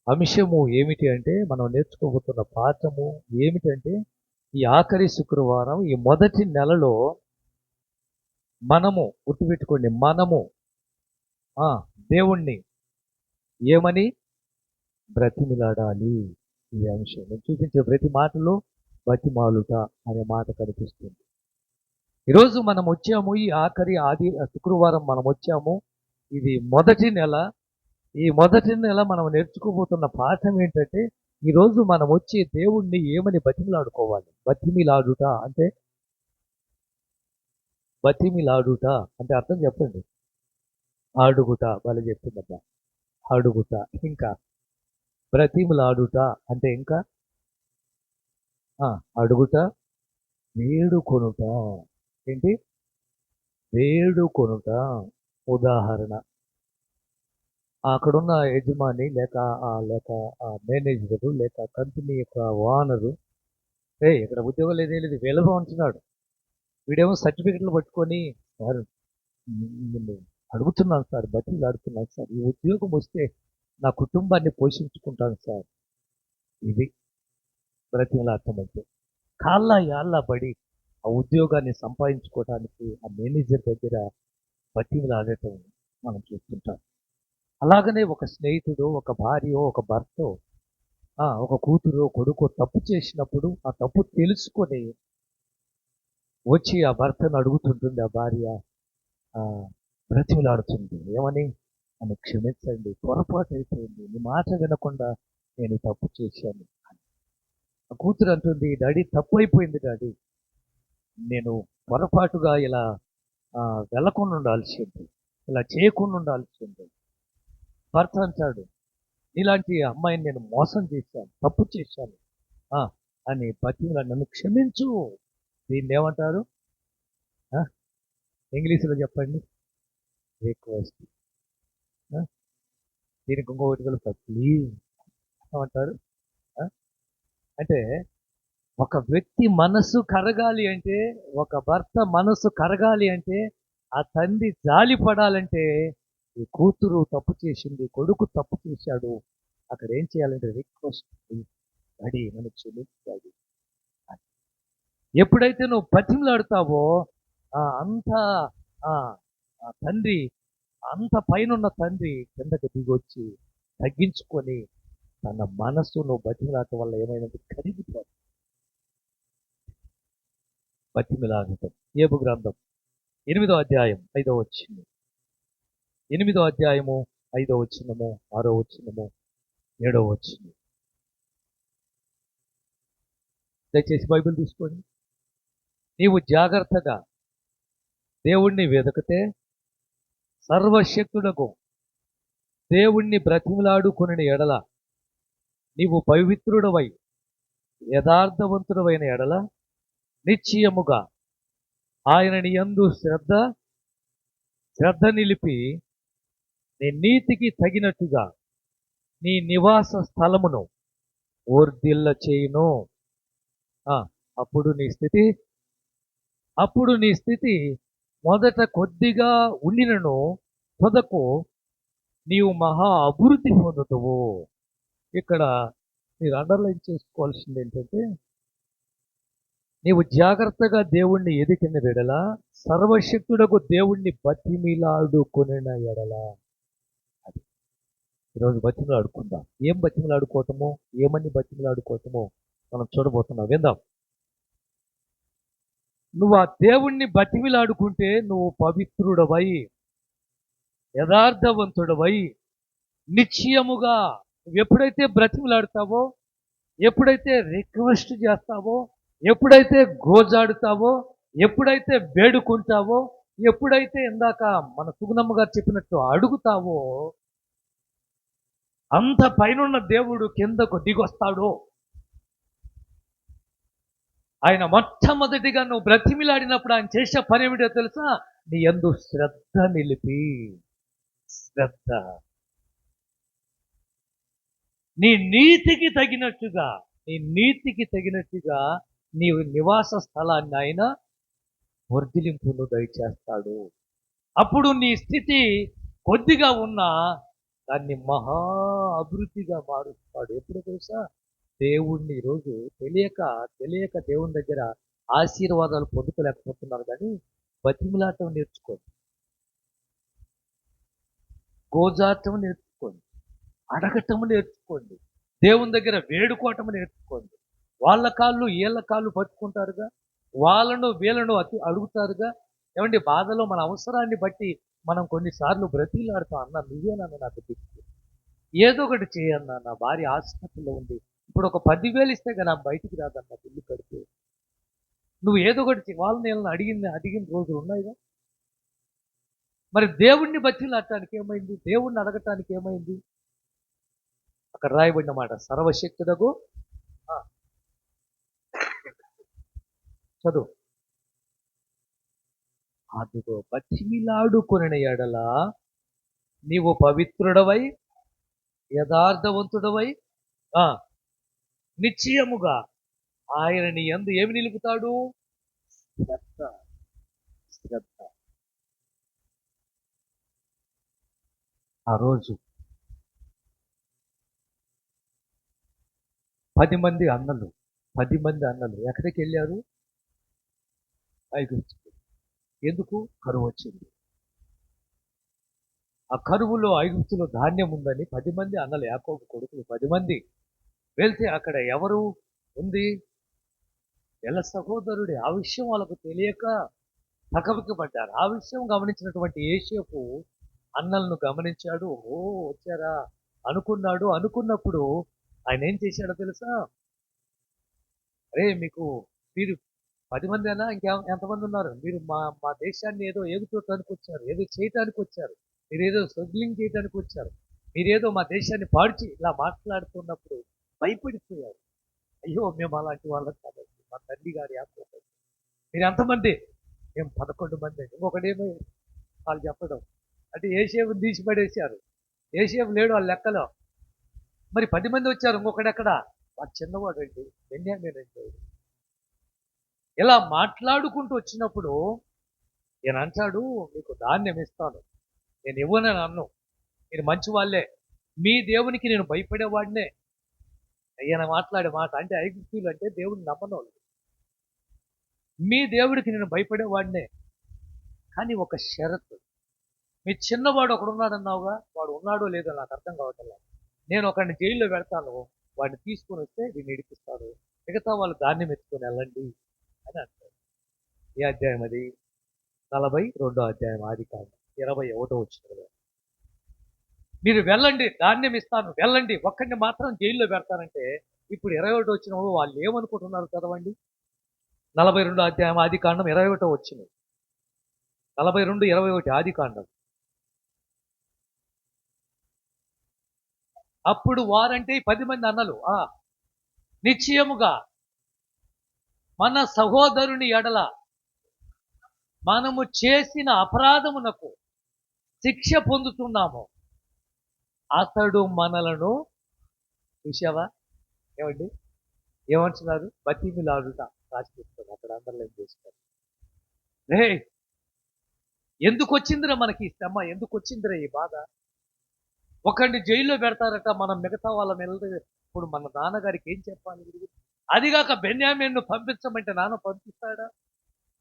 అంశము ఏమిటి అంటే, మనం నేర్చుకోబోతున్న పాఠము ఏమిటంటే, ఈ ఆఖరి శుక్రవారం ఈ మొదటి నెలలో మనము గుర్తుపెట్టుకోండి, మనము ఆ దేవుణ్ణి ఏమని బ్రతిమిలాడాలి. ఈ అంశం నేను చూపించే ప్రతి మాటలో బతిమాలుట అనే మాట కనిపిస్తుంది. ఈరోజు మనం వచ్చాము, ఈ ఆఖరి శుక్రవారం మనం వచ్చాము. ఇది మొదటి నెల. ఈ మొదటి నెల మనం నేర్చుకోబోతున్న పాఠం ఏంటంటే, ఈరోజు మనం వచ్చి దేవుణ్ణి ఏమని బతిమిలాడుకోవాలి. బతిమిలాడుట అంటే అర్థం చెప్పండి. అడుగుట, భలే చెప్తుందబ్బా. అడుగుట, ఇంకా బ్రతిమిలాడుట అంటే ఇంకా అడుగుట, వేడుకొనుట. ఏంటి? వేడుకొనుట. ఉదాహరణ, అక్కడున్న యజమాని లేక మేనేజరు లేక కంపెనీ యొక్క ఓనరు, ఇక్కడ ఉద్యోగం లేదు వెలభం అంటున్నాడు. వీడేమో సర్టిఫికెట్లు పట్టుకొని, సార్ నిన్ను అడుగుతున్నాను సార్, బతిలు అడుగుతున్నాను సార్, ఈ ఉద్యోగం వస్తే నా కుటుంబాన్ని పోషించుకుంటాను సార్. ఇది బ్రతిమలాడటం అంటే. కాళ్ళ యాళ్ళ పడి ఆ ఉద్యోగాన్ని సంపాదించుకోవడానికి ఆ మేనేజర్ దగ్గర బతిమలాడటం మనం చూస్తుంటాం. అలాగనే ఒక స్నేహితుడు, ఒక భార్య, ఒక భర్త, ఒక కూతురు, కొడుకు తప్పు చేసినప్పుడు ఆ తప్పు తెలుసుకొని వచ్చి ఆ భర్తను అడుగుతుంటుంది ఆ భార్య, బ్రతిమలాడుతుంది. ఏమని? నన్ను క్షమించండి, పొరపాటు అయిపోయింది, నీ మాట వినకుండా నేను తప్పు చేశాను. ఆ కూతురు అంటుంది, డాడీ తప్పు అయిపోయింది డాడీ, నేను పొరపాటుగా ఇలా వెళ్ళకుండా ఉండాల్సింది, ఇలా చేయకుండా ఉండాల్సింది. భర్త అంటాడు, ఇలాంటి అమ్మాయిని నేను మోసం చేశాను, తప్పు చేశాను అని బతిమలాడి నన్ను క్షమించు. దీన్ని ఏమంటారు? ఇంగ్లీష్లో చెప్పండి. రిక్వెస్ట్. దీనికి ఇంకొకటి కలుపుతారు, ప్లీజ్ ఏమంటారు? అంటే ఒక వ్యక్తి మనసు కరగాలి అంటే, ఒక భర్త మనసు కరగాలి అంటే, ఆ తండ్రి జాలి పడాలంటే, ఈ కూతురు తప్పు చేసింది, కొడుకు తప్పు చేశాడు, అక్కడ ఏం చేయాలంటే రిక్వెస్ట్, డాడీ నన్ను క్షమించాడు. ఎప్పుడైతే నువ్వు బతిమలాడుతావో అంత తండ్రి, అంత పైన తండ్రి కిందకి దిగొచ్చి తగ్గించుకొని తన మనసు నువ్వు బతిమలాడటం వల్ల ఏమైనది కరిగిపోతుంది. బతిమలాడటం. యోబు గ్రంథం 8వ అధ్యాయం 5వ వచనం, 8వ అధ్యాయము 5వ వచనము, 6వ వచనము, 7వ వచనం. దయచేసి బైబిల్ తీసుకోండి. నీవు జాగ్రత్తగా దేవుణ్ణి వెతికితే, సర్వశక్తుడకు దేవుణ్ణి బ్రతిమలాడుకుని ఎడల, నీవు పవిత్రుడవై యథార్థవంతుడవైన ఎడల నిశ్చయముగా ఆయన నీ యందు శ్రద్ధ నిలిపి నీ నీతికి తగినట్టుగా నీ నివాస స్థలమును వర్ధిల్ల చేయును. అప్పుడు నీ స్థితి మొదట కొద్దిగా ఉండినను తుదకు నీవు మహా అభివృద్ధి పొందుతావు. ఇక్కడ మీరు అండర్లైన్ చేసుకోవాల్సింది ఏంటంటే, నీవు జాగ్రత్తగా దేవుణ్ణి ఎదికిన ఎడల, సర్వశక్తుడకు దేవుణ్ణి బతిమిలాడుకొనిన ఎడల. అది ఈరోజు బతిమిలాడుకుందాం. ఏం బతిమిలాడుకోవటమో, ఏమని బతిమిలాడుకోవటమో మనం చూడబోతున్నాం. విందాం. నువ్వు ఆ దేవుణ్ణి బతిమిలాడుకుంటే నువ్వు పవిత్రుడవై యథార్థవంతుడవై నిశ్చయముగా, నువ్వు ఎప్పుడైతే బ్రతిమిలాడుతావో, ఎప్పుడైతే రిక్వెస్ట్ చేస్తావో, ఎప్పుడైతే గోజాడుతావో, ఎప్పుడైతే వేడుకుంటావో, ఎప్పుడైతే ఇందాక మన సుగుణమ్మ గారు చెప్పినట్టు అడుగుతావో, అంత పైనున్న దేవుడు కిందకు దిగొస్తాడు. ఆయన మొట్టమొదటిగా నువ్వు బ్రతిమిలాడినప్పుడు ఆయన చేసే పని ఏమిటో తెలుసా? నీ యందు శ్రద్ధ నిలిపి, నీ నీతికి తగినట్టుగా నీ నివాస స్థలాన్ని ఆయన వర్ధిలింపును దయచేస్తాడు. అప్పుడు నీ స్థితి కొద్దిగా ఉన్నా దాన్ని మహా అభివృద్ధిగా మారుస్తాడు. ఎప్పుడు తెలుసా? దేవుణ్ణి ఈరోజు తెలియక దేవుని దగ్గర ఆశీర్వాదాలు పొందుకోలేకపోతున్నారు కానీ బతిమిలాటం నేర్చుకోండి, గోజాటం నేర్చుకోండి, అడగటం నేర్చుకోండి, దేవుని దగ్గర వేడుకోవటం నేర్చుకోండి. వాళ్ళ కాళ్ళు వీళ్ళ కాళ్ళు పట్టుకుంటారుగా, వాళ్ళను వీళ్ళను అడుగుతారుగా. ఏమండి, బాధలో మన అవసరాన్ని బట్టి మనం కొన్నిసార్లు బ్రతిలాడుతాం. అన్న నువ్వేనన్న నాకు దిక్కు, ఏదో ఒకటి చేయన్నా, నా భార్య ఆసుపత్రిలో ఉంది, ఇప్పుడు ఒక 10,000 ఇస్తే కదా బయటికి రాదన్న బిల్లు కడితే. నువ్వు ఏదో ఒకటి వాళ్ళని వీళ్ళని అడిగిన రోజులు ఉన్నాయిగా. మరి దేవుణ్ణి బతిలాడటానికి ఏమైంది? దేవుణ్ణి అడగటానికి ఏమైంది? అక్కడ రాయబడిన మాట సర్వశక్తుడగు, ఆ, చదువు. అదిగో బతిమిలాడుకొనిన ఎడల నీవు పవిత్రుడవై యథార్థవంతుడవై ఆ నిశ్చయముగా ఆయన నీ యందు ఏమి నిలుపుతాడు? శ్రద్ధ. శ్రద్ధ. ఆ రోజు 10 మంది అన్నలు ఎక్కడికి వెళ్ళారు? ఐగుప్తుకు. ఎందుకు? కరువు వచ్చింది. ఆ కరువులో ఐగుప్తులో ధాన్యం ఉందని 10 మంది అన్నలు, యాకోబు కొడుకులు 10 మంది వెళ్తే అక్కడ ఎవరు ఉంది? ఎల్ల సహోదరుడే. ఆ విషయం వాళ్ళకు తెలియక పడ్డారు. ఆ విషయం గమనించినటువంటి యోసేపు అన్నలను గమనించాడు. ఓ వచ్చారా అనుకున్నాడు. అనుకున్నప్పుడు ఆయన ఏం చేశాడో తెలుసా? అరే మీరు 10 మందేనా? ఎంతమంది ఉన్నారు? మీరు మా మా దేశాన్ని ఏదో ఏగుతానికి వచ్చారు, ఏదో చేయటానికి వచ్చారు, మీరేదో స్ట్రగ్లింగ్ చేయడానికి వచ్చారు, మీరేదో మా దేశాన్ని పాడిచి ఇలా మాట్లాడుతున్నప్పుడు భయపడిపోయారు. అయ్యో మేము అలాంటి వాళ్ళం కాబట్టి మా తండ్రి గారి యాకోబు. మీరు ఎంతమంది? మేము 11 మంది. ఇంకొకటేమో వాళ్ళు చెప్పడం అంటే యోసేపుని తీసి పడేశారు. యోసేపు లేడు వాళ్ళ లెక్కలో. మరి 10 మంది వచ్చారు, ఇంకొకడెక్కడ? వాడు చిన్నవాడు అండి, బెన్యామీను అండి. ఇలా మాట్లాడుకుంటూ వచ్చినప్పుడు ఈయన అంటాడు, మీకు ధాన్యం ఇస్తాను, నేను ఇవ్వనని అన్ను, మీరు మంచి వాళ్ళే, మీ దేవునికి నేను భయపడేవాడినే. ఈయన మాట్లాడే మాట అంటే ఐగుప్తీయులు అంటే దేవుడిని నమ్మనోళ్ళు. మీ దేవుడికి నేను భయపడేవాడినే, కానీ ఒక షరతు. మీ చిన్నవాడు ఒకడు ఉన్నాడన్నావుగా, వాడు ఉన్నాడో లేదో నాకు అర్థం కావట్లేదు. నేను ఒకడిని జైల్లో పెడతాను, వాడిని తీసుకొని వస్తే వీడిని ఇడిపిస్తాడు, మిగతా వాళ్ళు ధాన్యం ఎత్తుకొని వెళ్ళండి అని అంటాడు. ఏ అధ్యాయం అది? 42వ అధ్యాయం ఆదికాండం 21వ వచనం. మీరు వెళ్ళండి, ధాన్యం ఇస్తాను, వెళ్ళండి, ఒక్కడిని మాత్రం జైల్లో పెడతానంటే ఇప్పుడు 21వ వచనంలో వాళ్ళు ఏమనుకుంటున్నారు చదవండి. 42వ అధ్యాయం ఆదికాండం 21వ వచనం. 42:21 ఆదికాండం. అప్పుడు వారంటే 10 మంది అన్నలు నిశ్చయముగా మన సహోదరుని ఎడల మనము చేసిన అపరాధమునకు శిక్ష పొందుతున్నాము, అతడు మనలను చూసావా? ఏమండి ఏమంటున్నారు? బతిమిలాడుట రాసిపిస్తాడు అక్కడ, అండర్లైన్ చేస్తారు. రే, ఎందుకు వచ్చిందిరా మనకి ఈ శ్రమ, ఎందుకు వచ్చిందిరా ఈ బాధ? ఒకరిని జైల్లో పెడతారట, మనం మిగతా వాళ్ళ మీద ఇప్పుడు మన నాన్నగారికి ఏం చెప్పాలి? అదిగాక బెన్యామీనును పంపించమంటే నాన్న పంపిస్తాడా?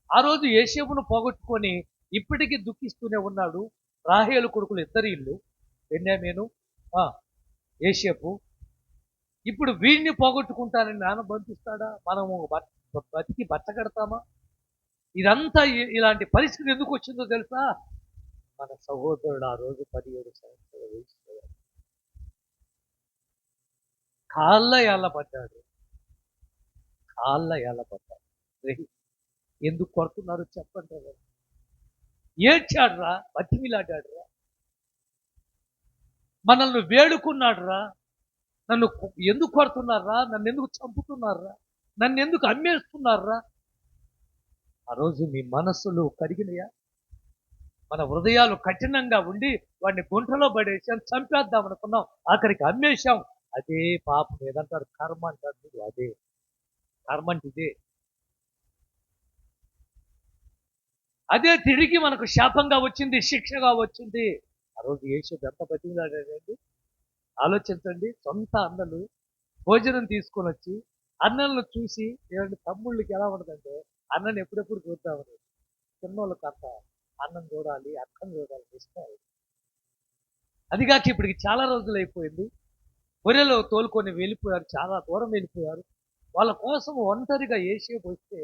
ఆ రోజు యోసేపును పోగొట్టుకొని ఇప్పటికీ దుఃఖిస్తూనే ఉన్నాడు. రాహేలు కొడుకులు ఇద్దరు ఇల్లు, బెన్యామీను యోసేపు. ఇప్పుడు వీడిని పోగొట్టుకుంటానని నాన్న పంపిస్తాడా? మనము బతికి బట్టగడతామా? ఇదంతా ఇలాంటి పరిస్థితి ఎందుకు వచ్చిందో తెలుసా? మన సహోదరుడు ఆ రోజు 17 సంవత్సరాల వయసు కాళ్ళ ఎల్లబడ్డాడు. ఎందుకు కొడుతున్నారు చెప్పండి. ఏడ్చాడురా, బతిమిలాడాడురా, మనల్ని వేడుకున్నాడురా, నన్ను ఎందుకు కొడుతున్నారా, నన్ను ఎందుకు చంపుతున్నారా, నన్ను ఎందుకు అమ్మేస్తున్నారా? ఆ రోజు మీ మనస్సులు కరిగినయా? మన హృదయాలు కఠినంగా ఉండి వాడిని గుంటలో పడేసాం, చంపేద్దాం అనుకున్నాం, ఆఖరికి అమ్మేశాం. అదే పాపం. ఏదంటారు? కర్మ అంటారు. అదే కర్మ అంటే ఇదే. అదే తిరిగి మనకు శాపంగా వచ్చింది, శిక్షగా వచ్చింది. రోజు యేషోబు ఎంత బతిమిలాడాడండి. ఆలోచించండి. సొంత అన్నలు భోజనం తీసుకొని వచ్చి అన్నలను చూసి ఏమంటే తమ్ముళ్ళకి ఎలా ఉండదంటే అన్నని ఎప్పుడెప్పుడు చూద్దామని. చిన్నోళ్ళకి అంత అన్నం చూడాలి, అక్కను చూడాలి ఇష్టం. అదిగాక ఇప్పటికి చాలా రోజులు అయిపోయింది. గొర్రెలు తోలుకొని వెళ్ళిపోయారు, చాలా దూరం వెళ్ళిపోయారు. వాళ్ళ కోసం ఒంటరిగా యేసేపు వస్తే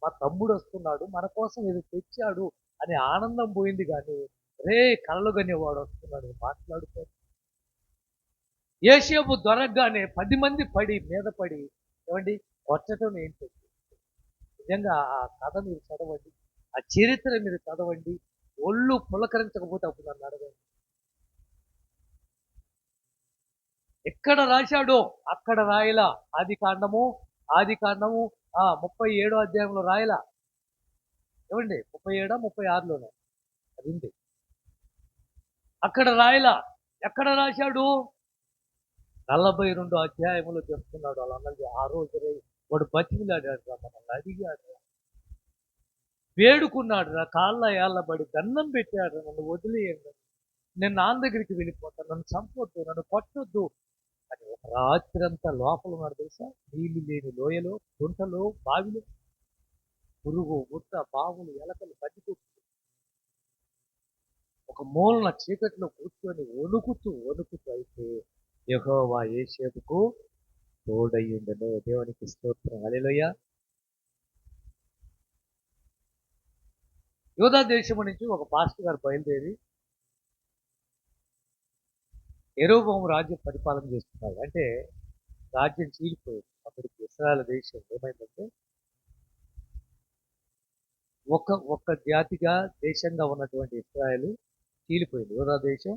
మా తమ్ముడు వస్తున్నాడు, మన కోసం ఇది తెచ్చాడు అనే ఆనందం పోయింది. కానీ రే కలలు కనేవాడు వస్తున్నాడు మాట్లాడుకో. యేసేపు దొరకగానే 10 మంది మీద పడి ఏమండి కొట్టడం ఏంటి? నిజంగా ఆ కథ మీరు చదవండి, ఆ చరిత్ర మీరు చదవండి, ఒళ్ళు పులకరించకపోతే అప్పుడు నన్ను అడగండి. ఎక్కడ రాశాడో అక్కడ రాయలా. ఆది కాండము 37వ అధ్యాయంలో రాయలా. ఏమండి 37 36లోనే అది ఉంది. అక్కడ రాయలా. ఎక్కడ రాశాడు? 42 అధ్యాయములో చెప్తున్నాడు. వాళ్ళ అన్నది ఆ రోజు వాడు బతిమిలాడాడు రా, మనల్ని అడిగాడు రా, వేడుకున్నాడు రా, కాళ్ళ ఏళ్ళబడి దండం పెట్టాడు, నన్ను వదిలేయండి, నేను నాన్న దగ్గరికి వెళ్ళిపోతాను, నన్ను చంపొద్దు, నన్ను కొట్టొద్దు అని ఒక రాత్రి అంతా లోపల ఉన్నాడు తెలుసా. నీళ్లు లేని లోయలో, గుంటలో, బావిలో, పురుగు గుట్ట, పాములు, ఎలకలు, పచ్చికొట్టు ఒక మూలన చీకట్లో కూర్చొని వణుకుతూ అయితే యెహోవా యేసేపుకు తోడయ్యుండెను. దేవునికి స్తోత్రం. హల్లెలూయా. యూదా దేశం నుంచి ఒక పాస్టర్ గారు బయలుదేరి యెరోబోము రాజ్యం పరిపాలన చేస్తున్నారు. అంటే రాజ్యం చీలిపోయింది. అప్పటికి ఇశ్రాయేలు దేశం ఏమైందంటే ఒక్క జాతిగా దేశంగా ఉన్నటువంటి ఇశ్రాయేలు చీలిపోయింది. యూదా దేశం,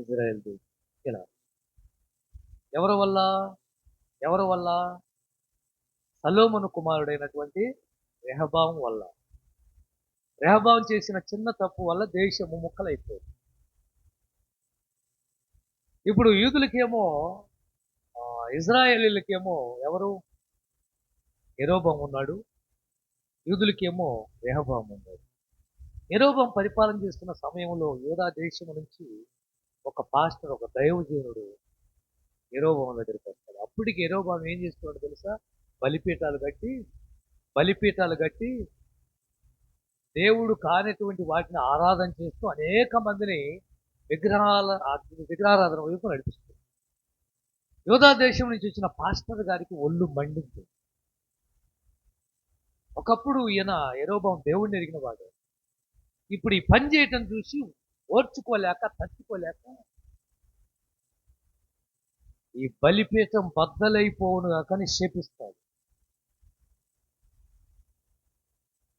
ఇజ్రాయెల్ దేశం. ఇలా ఎవరి వల్ల? సొలొమోను కుమారుడైనటువంటి రెహబాము వల్ల. రెహబాము చేసిన చిన్న తప్పు వల్ల దేశము ముక్కలైపోయింది. ఇప్పుడు యూదులకేమో, ఇజ్రాయేలీలకేమో ఎవరు? యెరోబాము ఉన్నాడు. యూదులకేమో రెహబాము ఉన్నాడు. యెరోబాము పరిపాలన చేస్తున్న సమయంలో యూదా దేశం నుంచి ఒక పాస్టర్, ఒక దైవజనుడు యెరోబాము దగ్గరికి వస్తాడు. అప్పటికి యెరోబాము ఏం చేస్తున్నాడు తెలుసా? బలిపీఠాలు కట్టి దేవుడు కానటువంటి వాటిని ఆరాధన చేస్తూ అనేక మందిని విగ్రహారాధన వైపు నడిపిస్తుంది. యూదా దేశం నుంచి వచ్చిన పాస్టర్ గారికి ఒళ్ళు మండింది. ఒకప్పుడు ఈయన యెరోబాము దేవుడిని ఎరిగిన వాడు. ఇప్పుడు ఈ పని చేయటం చూసి ఓర్చుకోలేక, తట్టుకోలేక ఈ బలిపీఠం బద్దలైపోవును కానీ శపిస్తాడు.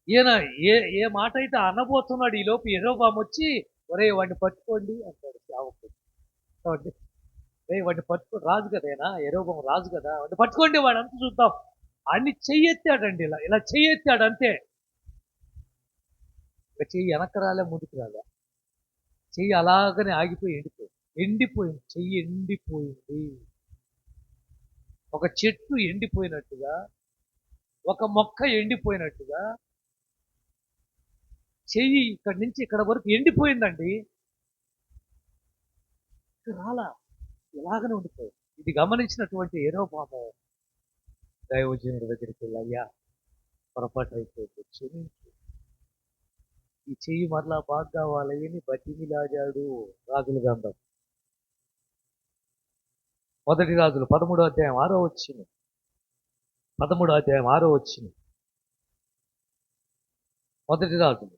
ఈయన ఏ మాట అయితే అనబోతున్నాడు, ఈ లోపు యెరోబాము వచ్చి ఒరే వాడిని పట్టుకోండి అంటాడు సేవకుడు. వాడిని పట్టుకోండి, రాజు కదా ఆయన, యెరోబాము రాజు కదా, వాడిని పట్టుకోండి, వాడు అంత చూద్దాం అన్ని చెయ్యెత్తాడండి. ఇలా చెయ్యెత్తాడు అంతే. ఇక చెయ్యి వెనక్కి రాలే, ముందుకు రాలే. చెయ్యి అలాగనే ఆగిపోయి ఎండిపోయింది. చెయ్యి ఎండిపోయింది. ఒక చెట్టు ఎండిపోయినట్టుగా, ఒక మొక్క ఎండిపోయినట్టుగా చెయ్యి ఇక్కడి నుంచి ఇక్కడ వరకు ఎండిపోయిందండి. రాలా, ఇలాగనే ఉండిపోయింది. ఇది గమనించినటువంటి యెరోబాము దైవజనుడి దగ్గరికి వెళ్ళి, అయ్యా పొరపాటు అయిపోయింది, క్షమించు, ఈ చెయ్యి మరలా బాగా కావాలని బతిమిలాడాడు. రాజుల గ్రంథం 1 రాజులు 13వ అధ్యాయం 6వ వచనం. 13వ అధ్యాయం 6వ వచనం. 1 రాజులు.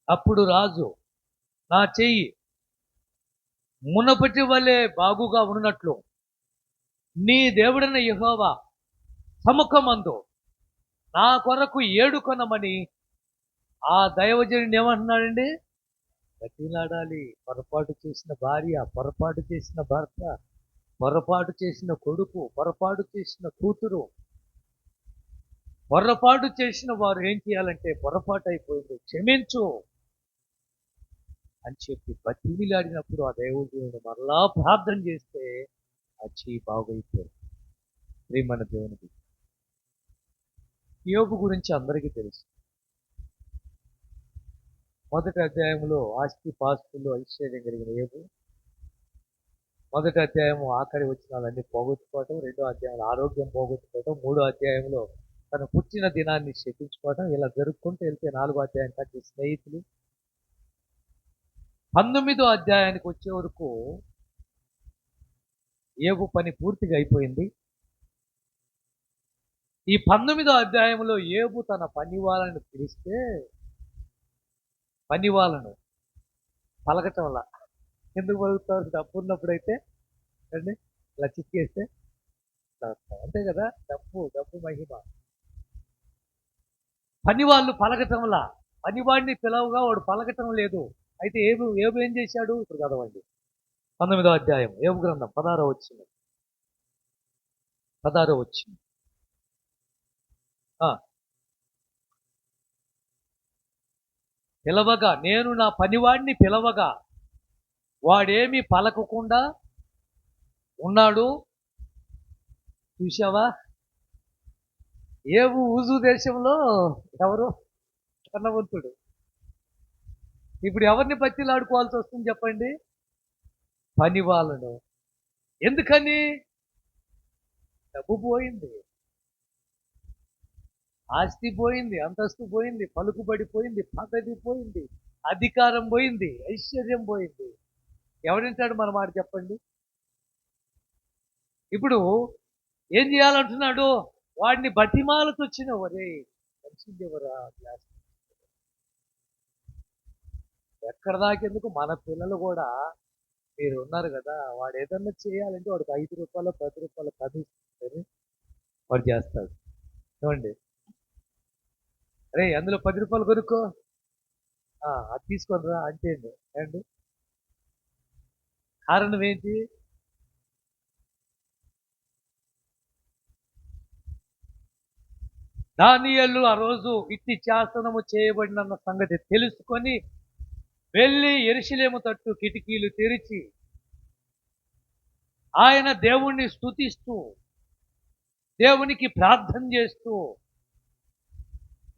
అప్పుడు రాజు, నా చెయ్యి మునపటి వలె బాగుగా ఉన్నట్లు నీ దేవుడైన యెహోవా సముఖమందు నా కొరకు ఏడుకొనమని ఆ దైవజనుడిని ఏమంటున్నాడండి? బతిలాడాలి. పొరపాటు చేసిన భార్య, పొరపాటు చేసిన భర్త, పొరపాటు చేసిన కొడుకు, పొరపాటు చేసిన కూతురు, పొరపాటు చేసిన వారు ఏం చేయాలంటే, పొరపాటు అయిపోయింది, క్షమించు అని చెప్పి బతిమిలాడినప్పుడు ఆ దైవజనుడు మరలా ప్రార్థన చేస్తే ఆ చెయ్యి బాగైపోయింది. ప్రియమైన దేవునికి, యోబు గురించి అందరికీ తెలుసు. మొదటి అధ్యాయంలో ఆస్తి పాస్తులు ఐశ్వర్యం కలిగిన యోబు. మొదటి అధ్యాయము ఆఖరి వచనాలన్నీ పోగొట్టుకోవటం, రెండో అధ్యాయంలో ఆరోగ్యం పోగొట్టుకోవటం, మూడో అధ్యాయంలో తన పుట్టిన దినాన్ని శపించుకోవటం, ఇలా జరుపుకుంటూ వెళ్తే నాలుగో అధ్యాయం కంటే స్నేహితులు. 19వ అధ్యాయానికి వచ్చే వరకు యోబు పని పూర్తిగా అయిపోయింది. ఈ 19వ అధ్యాయంలో యోబు తన పని వాళ్ళని పిలిస్తే పని వాళ్ళను పలకటం వల్ల ఎందుకు పలుకుతారు? డబ్బు ఉన్నప్పుడైతే అండి ఇలా చిక్కేస్తే అంతే కదా. డబ్బు మహిమ. పని వాళ్ళు పలకటంలా, పనివాడిని పిలవగా వాడు పలకటం లేదు. అయితే ఏబు ఏం చేశాడు? ఇప్పుడు చదవండి 19వ అధ్యాయం యోబు గ్రంథం 16వ వచనం. పిలవగా, నేను నా పనివాడిని పిలవగా వాడేమి పలకకుండా ఉన్నాడు. చూసావా? యోబు ఊజు దేశంలో ఎవరు కన్నవంతుడు. ఇప్పుడు ఎవరిని బతిలాడుకోవాల్సి వస్తుంది చెప్పండి? పని వాళ్ళను. ఎందుకని? డబ్బు పోయింది, ఆస్తి పోయింది, అంతస్తు పోయింది, పలుకుబడి పోయింది, పదవి పోయింది, అధికారం పోయింది, ఐశ్వర్యం పోయింది. ఎవరింటాడు మన మాట చెప్పండి? ఇప్పుడు ఏం చేయాలంటున్నాడు? వాడిని బతిమాలతో వచ్చిన వరే మంచిదేవరా గ్లాస్. ఎక్కడ దాకెందుకు మన పిల్లలు కూడా, మీరు ఉన్నారు కదా, వాడు ఏదన్నా చేయాలంటే వాడికి 5 రూపాయలు 10 రూపాయలు పది వాడు చేస్తాడు. చూడండి, అరే అందులో 10 రూపాయలు కొనుక్కో, అది తీసుకొని రా అంటే అండి. కారణం ఏంటి? దానియేలు ఆ రోజు ఇట్టి శాసనము చేయబడిన సంగతి తెలుసుకొని వెళ్ళి యెరూషలేము తట్టు కిటికీలు తెరిచి ఆయన దేవుణ్ణి స్తుతిస్తూ దేవునికి ప్రార్థన చేస్తూ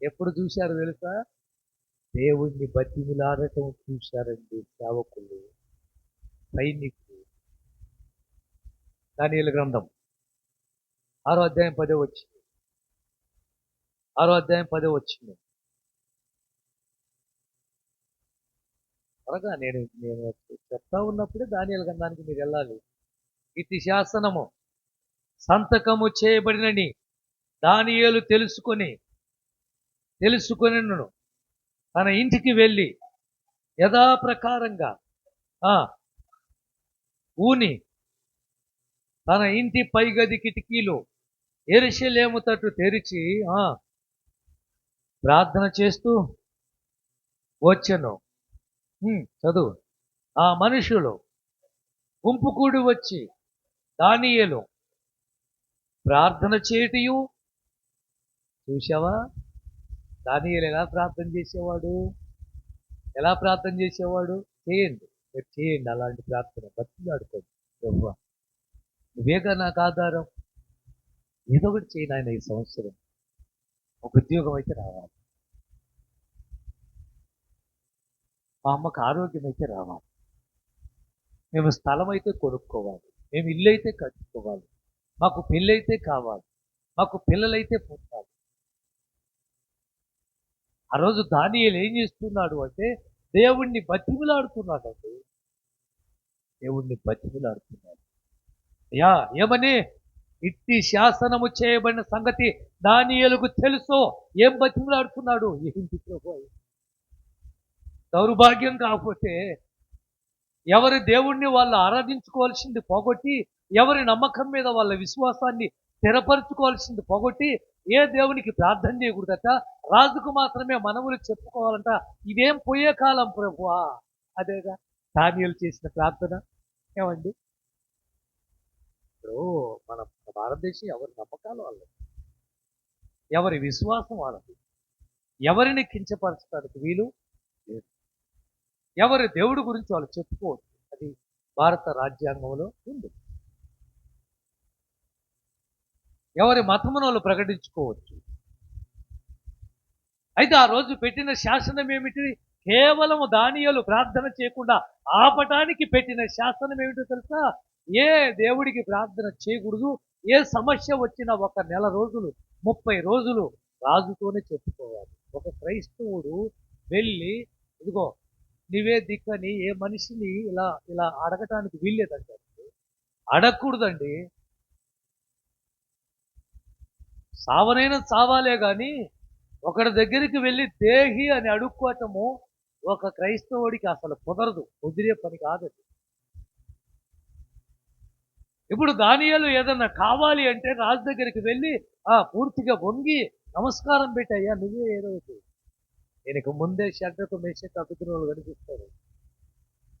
ఎప్పుడు చూశారు తెలుసా? దేవుణ్ణి బతిమిలాడటం చూశారండి సేవకులు, సైనికులు. దానియేలు గ్రంథం 6వ అధ్యాయం 10వ వచనం. 6వ అధ్యాయం 10వ వచనం. త్వరగా నేను చెప్తా ఉన్నప్పుడే దానియేలు గ్రంథానికి మీరు వెళ్ళాలి. ఇతి శాసనము సంతకము చేయబడినని దానియేలు తెలుసుకొని తన ఇంటికి వెళ్ళి యథాప్రకారంగా ఊని తన ఇంటి పైగది కిటికీలు యెరూషలేము తట్టు తెరిచి ప్రార్థన చేస్తూ వచ్చెను. చదువు. ఆ మనుషులు గుంపు కూడి వచ్చి దానియేలు ప్రార్థన చేయటయు. చూసావా? దానియేలు ఎలా ప్రార్థన చేసేవాడు? చేయండి, మీరు చేయండి అలాంటి ప్రార్థన. బతిలాడుకోండి, యెహోవా నువ్వేగా నాకు ఆధారం, ఏదో ఒకటి చేయండి ఆయన. ఈ సంవత్సరం ఒక ఉద్యోగం అయితే రావాలి, మా అమ్మకు ఆరోగ్యం అయితే రావాలి, మేము స్థలం అయితే కొనుక్కోవాలి, మేము ఇల్లు అయితే కట్టుకోవాలి, మాకు పెళ్ళైతే కావాలి, మాకు పిల్లలైతే పుట్టాలి. ఆ రోజు దానియేలు ఏం చేస్తున్నాడు అంటే దేవుణ్ణి బతిమిలాడుతున్నాడండి. ఏమని? ఇట్టి శాసనము చేయబడిన సంగతి దానియేలుకు తెలుసు. ఏం బతిమిలాడుతున్నాడు? ఏంటి ప్రభు? దౌర్భాగ్యం కాకపోతే ఎవరి దేవుణ్ణి వాళ్ళు ఆరాధించుకోవాల్సింది పోగొట్టి, ఎవరి నమ్మకం మీద వాళ్ళ విశ్వాసాన్ని స్థిరపరచుకోవాల్సింది పోగొట్టి, ఏ దేవునికి ప్రార్థన చేయకూడదట, రాజుకు మాత్రమే మనవులు చెప్పుకోవాలంట. ఇదేం పోయే కాలం ప్రభువా? అదేగా దానియేలు చేసిన ప్రార్థన. ఏమండి, ఇప్పుడు మన భారతదేశం ఎవరి నమ్మకాలు వాళ్ళది, ఎవరి విశ్వాసం వాళ్ళది, ఎవరిని కించపరచడానికి వీలు లేదు. ఎవరి దేవుడి గురించి వాళ్ళు చెప్పుకోవచ్చు, అది భారత రాజ్యాంగంలో ఉంది. ఎవరి మతమును వాళ్ళు ప్రకటించుకోవచ్చు. అయితే ఆ రోజు పెట్టిన శాసనం ఏమిటి? కేవలము దానియేలు ప్రార్థన చేయకుండా ఆపటానికి పెట్టిన శాసనం ఏమిటో తెలుసా? ఏ దేవుడికి ప్రార్థన చేయకూడదు, ఏ సమస్య వచ్చినా ఒక నెల రోజులు 30 రోజులు రాజుతోనే చెప్పుకోవాలి. ఒక క్రైస్తవుడు వెళ్ళి ఇదిగో నీవే దిక్కని ఏ మనిషిని ఇలా ఇలా అడగటానికి వీల్లేదండి. అడగకూడదండి. సావనైనా చావాలే గాని ఒకడి దగ్గరికి వెళ్ళి దేహి అని అడుక్కోవటము ఒక క్రైస్తవుడికి అసలు కుదరదు, కుదిరే పని కాదది. ఇప్పుడు దానియేలు ఏదన్నా కావాలి అంటే రాజు దగ్గరికి వెళ్ళి పూర్తిగా వంగి నమస్కారం పెట్టయ్యా, నువ్వే ఏదో ఒకటి. దీనికి ముందే షడ్రకు మేషకు అభిజ్ఞులు కనిపిస్తారు.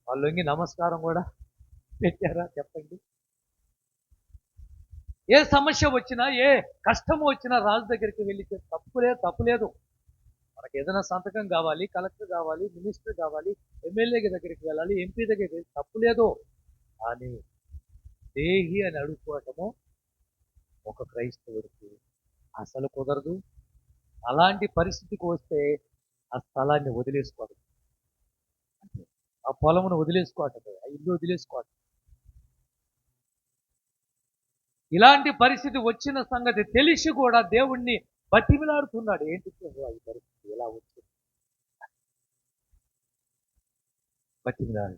వాళ్ళు వంగి నమస్కారం కూడా పెట్టారా చెప్పండి? ఏ సమస్య వచ్చినా, ఏ కష్టం వచ్చినా రాజు దగ్గరికి వెళ్ళి తప్పులేదు. మనకి ఏదైనా సంతకం కావాలి, కలెక్టర్ కావాలి, మినిస్టర్ కావాలి, ఎమ్మెల్యే దగ్గరికి వెళ్ళాలి, ఎంపీ దగ్గరికి వెళ్ళి తప్పులేదు. కానీ దేహి అని అడుక్కోవటము ఒక క్రైస్తవుడికి అసలు కుదరదు. అలాంటి పరిస్థితికి వస్తే ఆ స్థలాన్ని వదిలేసుకోవడం, ఆ పొలమును వదిలేసుకోవటం, ఆ ఇల్లు వదిలేసుకోవటం. ఇలాంటి పరిస్థితి వచ్చిన సంగతి తెలిసి కూడా దేవుణ్ణి బతిమిలాడుతున్నాడు. ఏంటి ఈ పరిస్థితి ఎలా వచ్చింది? బతిమిలాడు.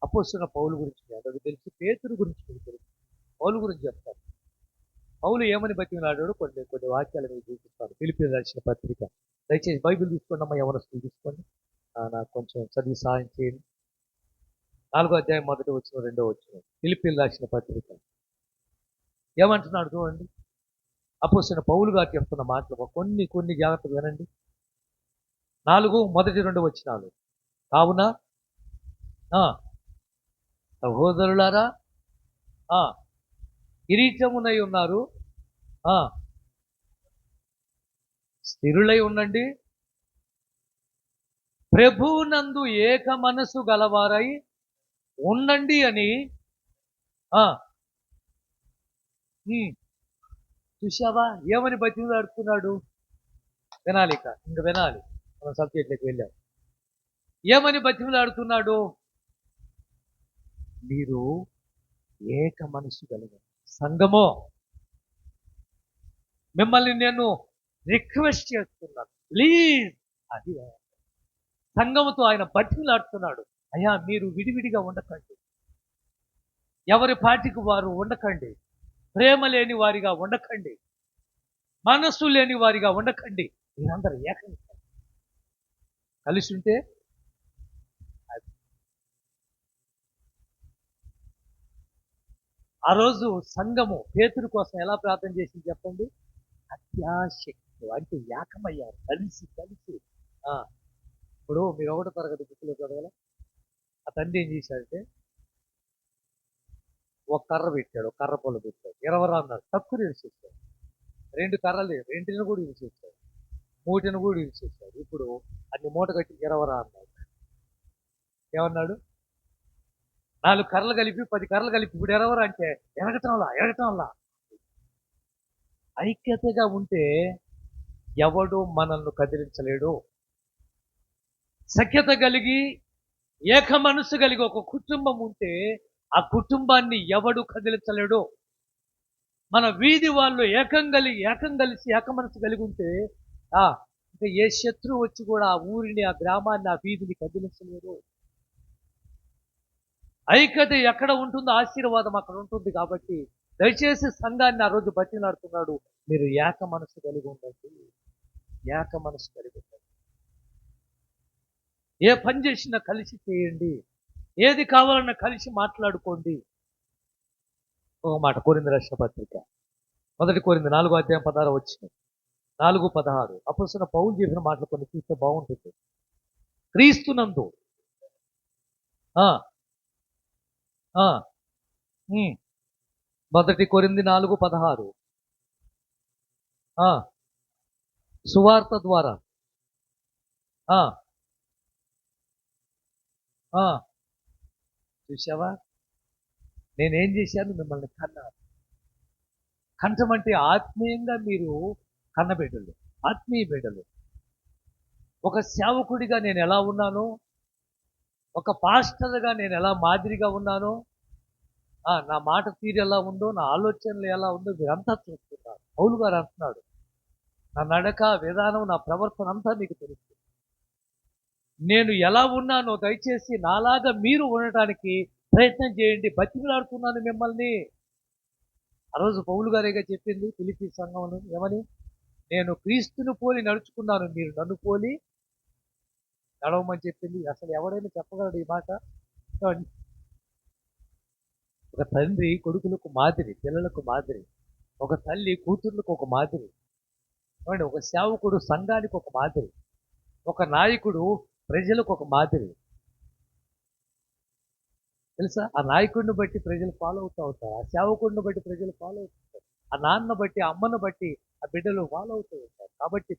అపోస్తలుడైన పౌలు గురించి అందరికీ తెలుసు, పేతురు గురించి తెలుసు. పౌలు గురించి చెప్తాను. పౌలు ఏమని బతిమిలాడాడు కొన్ని వాక్యాలు మీకు చూపిస్తాను. ఫిలిప్పీయులకు రాసిన పత్రిక. దయచేసి బైబిల్ తీసుకోండి అమ్మా, యవనస్తులు తీసుకోండి. నాకు కొంచెం చదివి సహాయం చేయండి. 4వ అధ్యాయం 1వ వచనం 2వ వచనం. ఫిలిప్పీయులకు రాసిన పత్రిక ఏమంటున్నాడు చూడండి. అపోస్తలుడైన పౌలు గారు చెప్తున్న మాటలు కొన్ని జాగ్రత్తలు వినండి. 4:1-2 వచనాలు. కావున సహోదరులారా, కిరీటమునై ఉన్నారు, స్థిరులై ఉండండి, ప్రభువునందు ఏక మనసు గలవారై ఉండండి అని. చూసావా ఏమని బతిమలాడుతున్నాడు? వినాలి, ఇంక వినాలి. మనం సబ్జెక్ట్లోకి వెళ్ళాం. ఏమని బతిమలాడుతున్నాడు? మీరు ఏక మనసు కలిగారు. సంఘమో, మిమ్మల్ని నేను రిక్వెస్ట్ చేస్తున్నాను, ప్లీజ్. అది సంఘముతో ఆయన బతిమలాడుతున్నాడు. అయ్యా, మీరు విడివిడిగా ఉండకండి, ఎవరి పాటికి వారు ఉండకండి, ప్రేమ లేని వారిగా ఉండకండి, మనస్సు లేని వారిగా ఉండకండి, మీరందరూ ఏకంగా కలిసి ఉంటే. ఆ రోజు సంఘము పేతురు కోసం ఎలా ప్రార్థన చేసింది చెప్పండి? అత్యాశక్తి, అంటే ఏకమయ్యారు, కలిసి. ఇప్పుడు మీరు 1వ తరగతి బుక్లో చదవాల. ఆ తండ్రి ఏం చేశాడంటే ఒక కర్ర పెట్టాడు, ఒక కర్ర పొల పెట్టాడు. 20 అన్నాడు, తక్కువ ఇరిచేశాడు. 2 కర్రలు, 2ని కూడా ఇరిచేశాడు, 3ని కూడా ఇరిచేశాడు. ఇప్పుడు అన్ని మూట కట్టి 20 అన్నాడు. ఏమన్నాడు? 4 కర్రలు కలిపి 10 కర్రలు కలిపి ఇప్పుడు 20 అంటే ఎరగటంలా. ఐక్యతగా ఉంటే ఎవడు మనల్ని కదిలించలేడు. సఖ్యత కలిగి ఏక మనసు కలిగి ఒక కుటుంబం ఉంటే ఆ కుటుంబాన్ని ఎవడు కదిలించలేడు. మన వీధి వాళ్ళు ఏకం కలిసి ఏక మనసు కలిగి ఉంటే ఇంకా ఏ శత్రువు వచ్చి కూడా ఆ ఊరిని, ఆ గ్రామాన్ని, ఆ వీధిని కదిలించలేడు. ఐక్యత ఎక్కడ ఉంటుందో ఆశీర్వాదం అక్కడ ఉంటుంది. కాబట్టి దయచేసి సంఘాన్ని ఆ రోజు బతిలాడుతున్నాడు, మీరు ఏక మనసు కలిగి ఉండండి, ఏక మనసు కలిగి ఉండండి. ఏ పని చేసినా కలిసి చేయండి, ఏది కావాలన్నా కలిసి మాట్లాడుకోండి. ఒక మాట కొరింథీయులకు రాసిన పత్రిక 1 కొరింథీ 4వ అధ్యాయం 16 వచనం, 4:16. అపోస్తలుడైన పౌలు చెప్పిన మాటలు కొన్ని చూస్తే బాగుంటుంది. క్రీస్తునందు 1 కొరింథీ 4:16 సువార్త ద్వారా చూసావా, నేనేం చేశాను? మిమ్మల్ని కన్నాను. కంఠం అంటే ఆత్మీయంగా మీరు కన్నబిడ్డలు, ఆత్మీయ బిడ్డలు. ఒక సేవకుడిగా నేను ఎలా ఉన్నాను, ఒక పాస్టర్గా నేను ఎలా మాదిరిగా ఉన్నానో, నా మాట తీరు ఎలా ఉందో, నా ఆలోచనలు ఎలా ఉందో మీరంతా చూస్తున్నారు. పౌలు గారు అంటున్నాడు, నా నడక విధానం, నా ప్రవర్తన అంతా మీకు తెలుస్తుంది. నేను ఎలా ఉన్నానో దయచేసి నాలాగా మీరు ఉండటానికి ప్రయత్నం చేయండి, బతిమలాడుతున్నాను మిమ్మల్ని. ఆ రోజు పౌలు గారేగా చెప్పింది ఫిలిప్పీ సంఘంలో ఏమని, నేను క్రీస్తును పోలి నడుచుకున్నాను, మీరు నన్ను పోలి నడవమని చెప్పింది. అసలు ఎవడైనా చెప్పగలడు ఈ మాట? చూడండి, ఒక తండ్రి కొడుకులకు మాదిరి, పిల్లలకు మాదిరి, ఒక తల్లి కూతుర్లకు ఒక మాదిరి, చూడండి, ఒక సేవకుడు సంఘానికి ఒక మాదిరి, ఒక నాయకుడు ప్రజలకు ఒక మాదిరి. తెలుసా, ఆ నాయకుడిని బట్టి ప్రజలు ఫాలో అవుతూ ఉంటారు, ఆ సేవకుడిని బట్టి ప్రజలు ఫాలో అవుతుంటారు, ఆ నాన్న బట్టి ఆ అమ్మను బట్టి ఆ బిడ్డలు ఫాలో అవుతూ ఉంటారు. కాబట్టి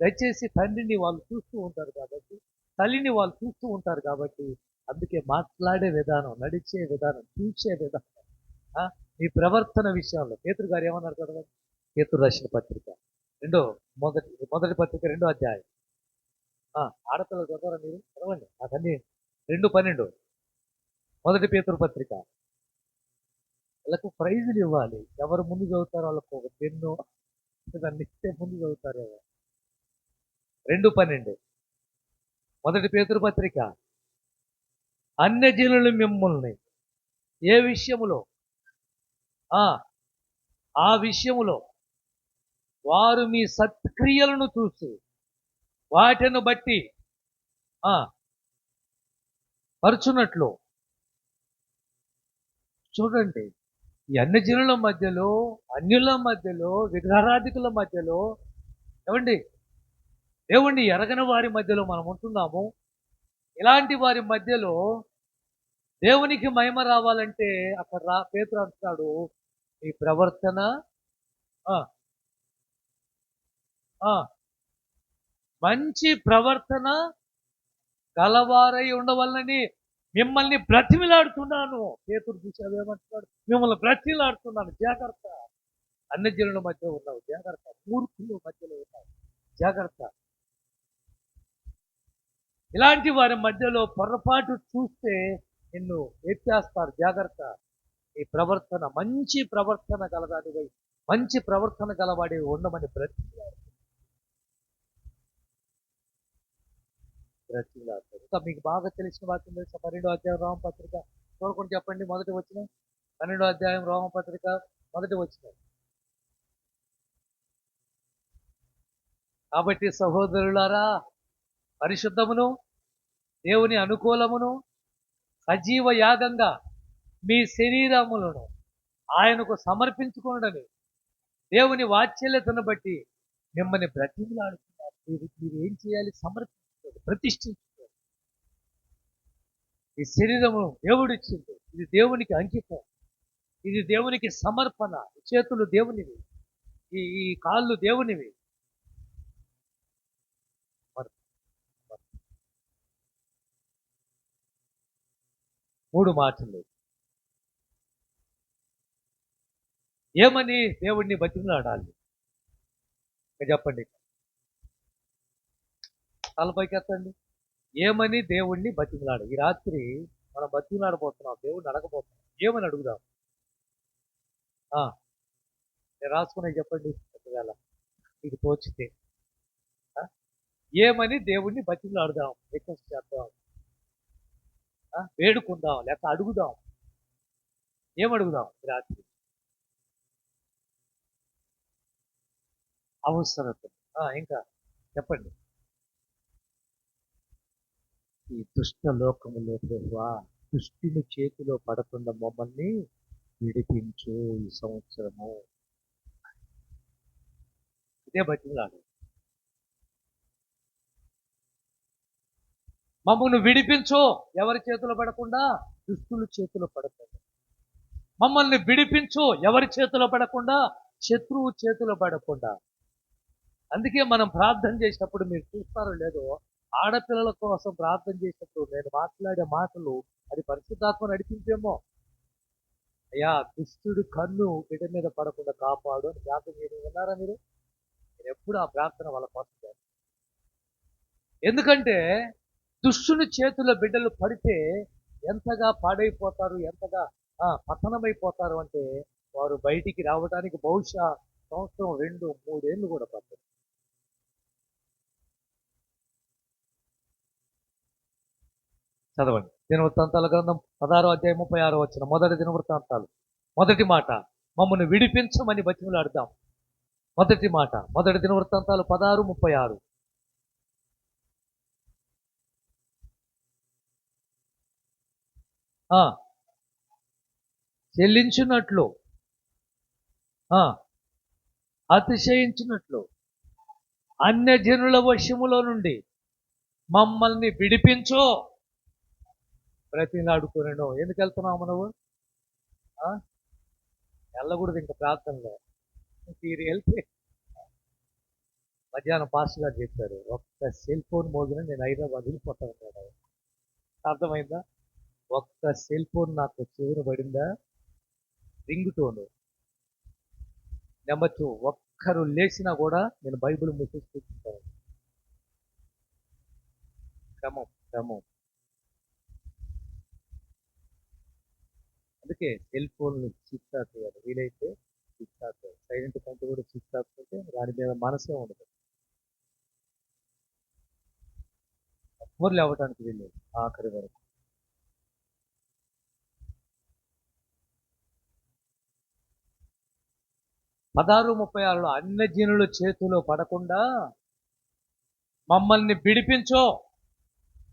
దయచేసి తండ్రిని వాళ్ళు చూస్తూ ఉంటారు కాబట్టి, తల్లిని వాళ్ళు చూస్తూ ఉంటారు కాబట్టి, అందుకే మాట్లాడే విధానం, నడిచే విధానం, చూసే విధానం, మీ ప్రవర్తన విషయంలో పేతురు గారు ఏమన్నారు కదా, పేతురు రాసిన పత్రిక మొదటి పత్రిక 2వ అధ్యాయం. ఆడపిల్లలు చదవరా మీరు? చదవండి, నాకన్నీ 2:12 మొదటి పేతురు పత్రిక. వాళ్ళకు ప్రైజులు ఇవ్వాలి, ఎవరు ముందు చదువుతారో వాళ్ళకు ఒక పెన్ను దాన్ని ఇస్తే ముందు చదువుతారు. 2:12 మొదటి పేతురు పత్రిక. అన్యజనులు మిమ్మల్ని ఏ విషయములో, ఆ విషయములో వారు మీ సత్క్రియలను చూసి వాటిని బట్టి పరుచున్నట్లు. చూడండి, ఈ అన్యజనుల మధ్యలో, అన్యుల మధ్యలో, విగ్రహారాధికుల మధ్యలో, ఏమండి, దేవుణ్ణి ఎరగని వారి మధ్యలో మనం ఉంటున్నాము. ఇలాంటి వారి మధ్యలో దేవునికి మహిమ రావాలంటే అక్కడ పేతురు అంటున్నాడు, ఈ ప్రవర్తన మంచి ప్రవర్తన గలవారై ఉండవల్లని మిమ్మల్ని బ్రతిమిలాడుతున్నాను. పేతురు చూసావు ఏమంటున్నాడు? మిమ్మల్ని బ్రతిమిలాడుతున్నాను, జాగ్రత్త. అన్యజనుల మధ్య ఉన్నావు, జాగ్రత్త. మూర్ఖుల మధ్యలో ఉన్నావు, జాగ్రత్త. ఇలాంటి వారి మధ్యలో పొరపాటు చూస్తే నిన్ను ఎత్తేస్తారు, జాగ్రత్త. ఈ ప్రవర్తన మంచి ప్రవర్తన గలదానివై, మంచి ప్రవర్తన గలవాడి ఉండమని బ్రతిమిలాడుతాడు. ఇంకా మీకు బాగా తెలిసిన వాక్యం తెలుసా? 12వ అధ్యాయం రోమపత్రిక చూడకుండా చెప్పండి, మొదటి వచనం. 12వ అధ్యాయం రోమపత్రిక మొదటి వచనం. కాబట్టి సహోదరులారా, పరిశుద్ధమును దేవుని అనుకూలమును సజీవ యాగంగా మీ శరీరములను ఆయనకు సమర్పించుకునడని దేవుని వాత్సల్యతను బట్టి మిమ్మల్ని బ్రతిమలాడుతున్నారు. మీరు ఏం చేయాలి? సమర్పించుకోండి, ప్రతిష్ఠించుకోండి. ఈ శరీరము దేవుడిచ్చింది, ఇది దేవునికి అంకితం, ఇది దేవునికి సమర్పణ. ఈ చేతులు దేవునివి, ఈ కాళ్ళు దేవునివి. 3 మాటలు. ఏమని దేవుణ్ణి బతిమలాడాలి? చెప్పండి, తలపైకి ఎత్తండి. ఏమని దేవుణ్ణి బతిమలాడు? ఈ రాత్రి మనం బతిమలాడబోతున్నాం, దేవుణ్ణి అడగబోతున్నాం. ఏమని అడుగుదాం? నేను రాసుకునే చెప్పండి, ఒకవేళ మీకు తోచితే. ఏమని దేవుణ్ణి బతిమలాడుదాం, రిక్వెస్ట్ చేద్దాం, వేడుకుందాం, లేక అడుగుదాం. ఏమడుగుదాం ఈ రాత్రి? అవసరత. ఇంకా చెప్పండి. ఈ దుష్ట లోకములో ప్రభువా, దుష్టిని చేతిలో పడకుండా మమ్మల్ని విడిపించు ఈ సంవత్సరము. ఇదే బతిమలాడు. మమ్మల్ని విడిపించు, ఎవరి చేతిలో పడకుండా? దుష్టుల చేతిలో పడకుండా. మమ్మల్ని విడిపించు, ఎవరి చేతిలో పడకుండా? శత్రువు చేతిలో పడకుండా. అందుకే మనం ప్రార్థన చేసినప్పుడు మీరు చూస్తారో లేదో, ఆడపిల్లల కోసం ప్రార్థన చేసినప్పుడు నేను మాట్లాడే మాటలు అది పరిశుద్ధాత్మ నడిపించేమో. అయ్యా, దుష్టుడు కన్ను బిడ్డ మీద పడకుండా కాపాడు అని ప్రార్థన చేయడం విన్నారా మీరు? నేను ఎప్పుడు ఆ ప్రార్థన వాళ్ళ కోసం చేస్తాను. ఎందుకంటే దుష్టుని చేతుల బిడ్డలు పడితే ఎంతగా పాడైపోతారు, ఎంతగా పతనమైపోతారు అంటే వారు బయటికి రావడానికి బహుశా సంవత్సరం 2-3 ఏళ్ళు కూడా పడుతుంది. చదవండి. దినవృత్తాంతాల గ్రంథం 16 అధ్యాయం 36 మొదటి దినవృత్తాంతాలు. మొదటి మాట, మమ్మల్ని విడిపించమని బతిమలాడుతాం. మొదటి మాట, మొదటి దినవృత్తాంతాలు 16:36. చెల్లించున్నట్లు, అతిశయించినట్లు అన్యజనుల వశములో నుండి మమ్మల్ని విడిపించు బ్రతిలాడుకునేను. ఎందుకు వెళ్తున్నావు నువ్వు? వెళ్ళకూడదు ఇంకా ప్రార్థనలో. మీరు వెళ్తే మధ్యాహ్నం పాస్టర్ గారు చెప్పారు, ఒక్క సెల్ ఫోన్ మోగిన నేను హైదరాబాద్ వెళ్ళిపోతా ఉన్నాడు. అర్థమైందా? ఒక్క సెల్ ఫోన్ నాకు చెవిన పడిందా, రింగ్ టోను. నెంబర్ 2, ఒక్కరు లేచినా కూడా నేను బైబిల్ మూసేసి కూర్చుంటాను. క్రమం క్రమం. అందుకే సెల్ ఫోన్లు స్విచ్ ఆఫ్ చేయాలి, వీలైతే స్విచ్ ఆఫ్ చేయాలి. సైలెంట్ కంటే కూడా స్విచ్ ఆఫ్ చేస్తే దాని మీద మనసే ఉండదు, ఊర్లు అవ్వటానికి వీలేదు ఆఖరి వరకు. పదహారు 36లో అన్యజనుల చేతిలో పడకుండా మమ్మల్ని విడిపించో,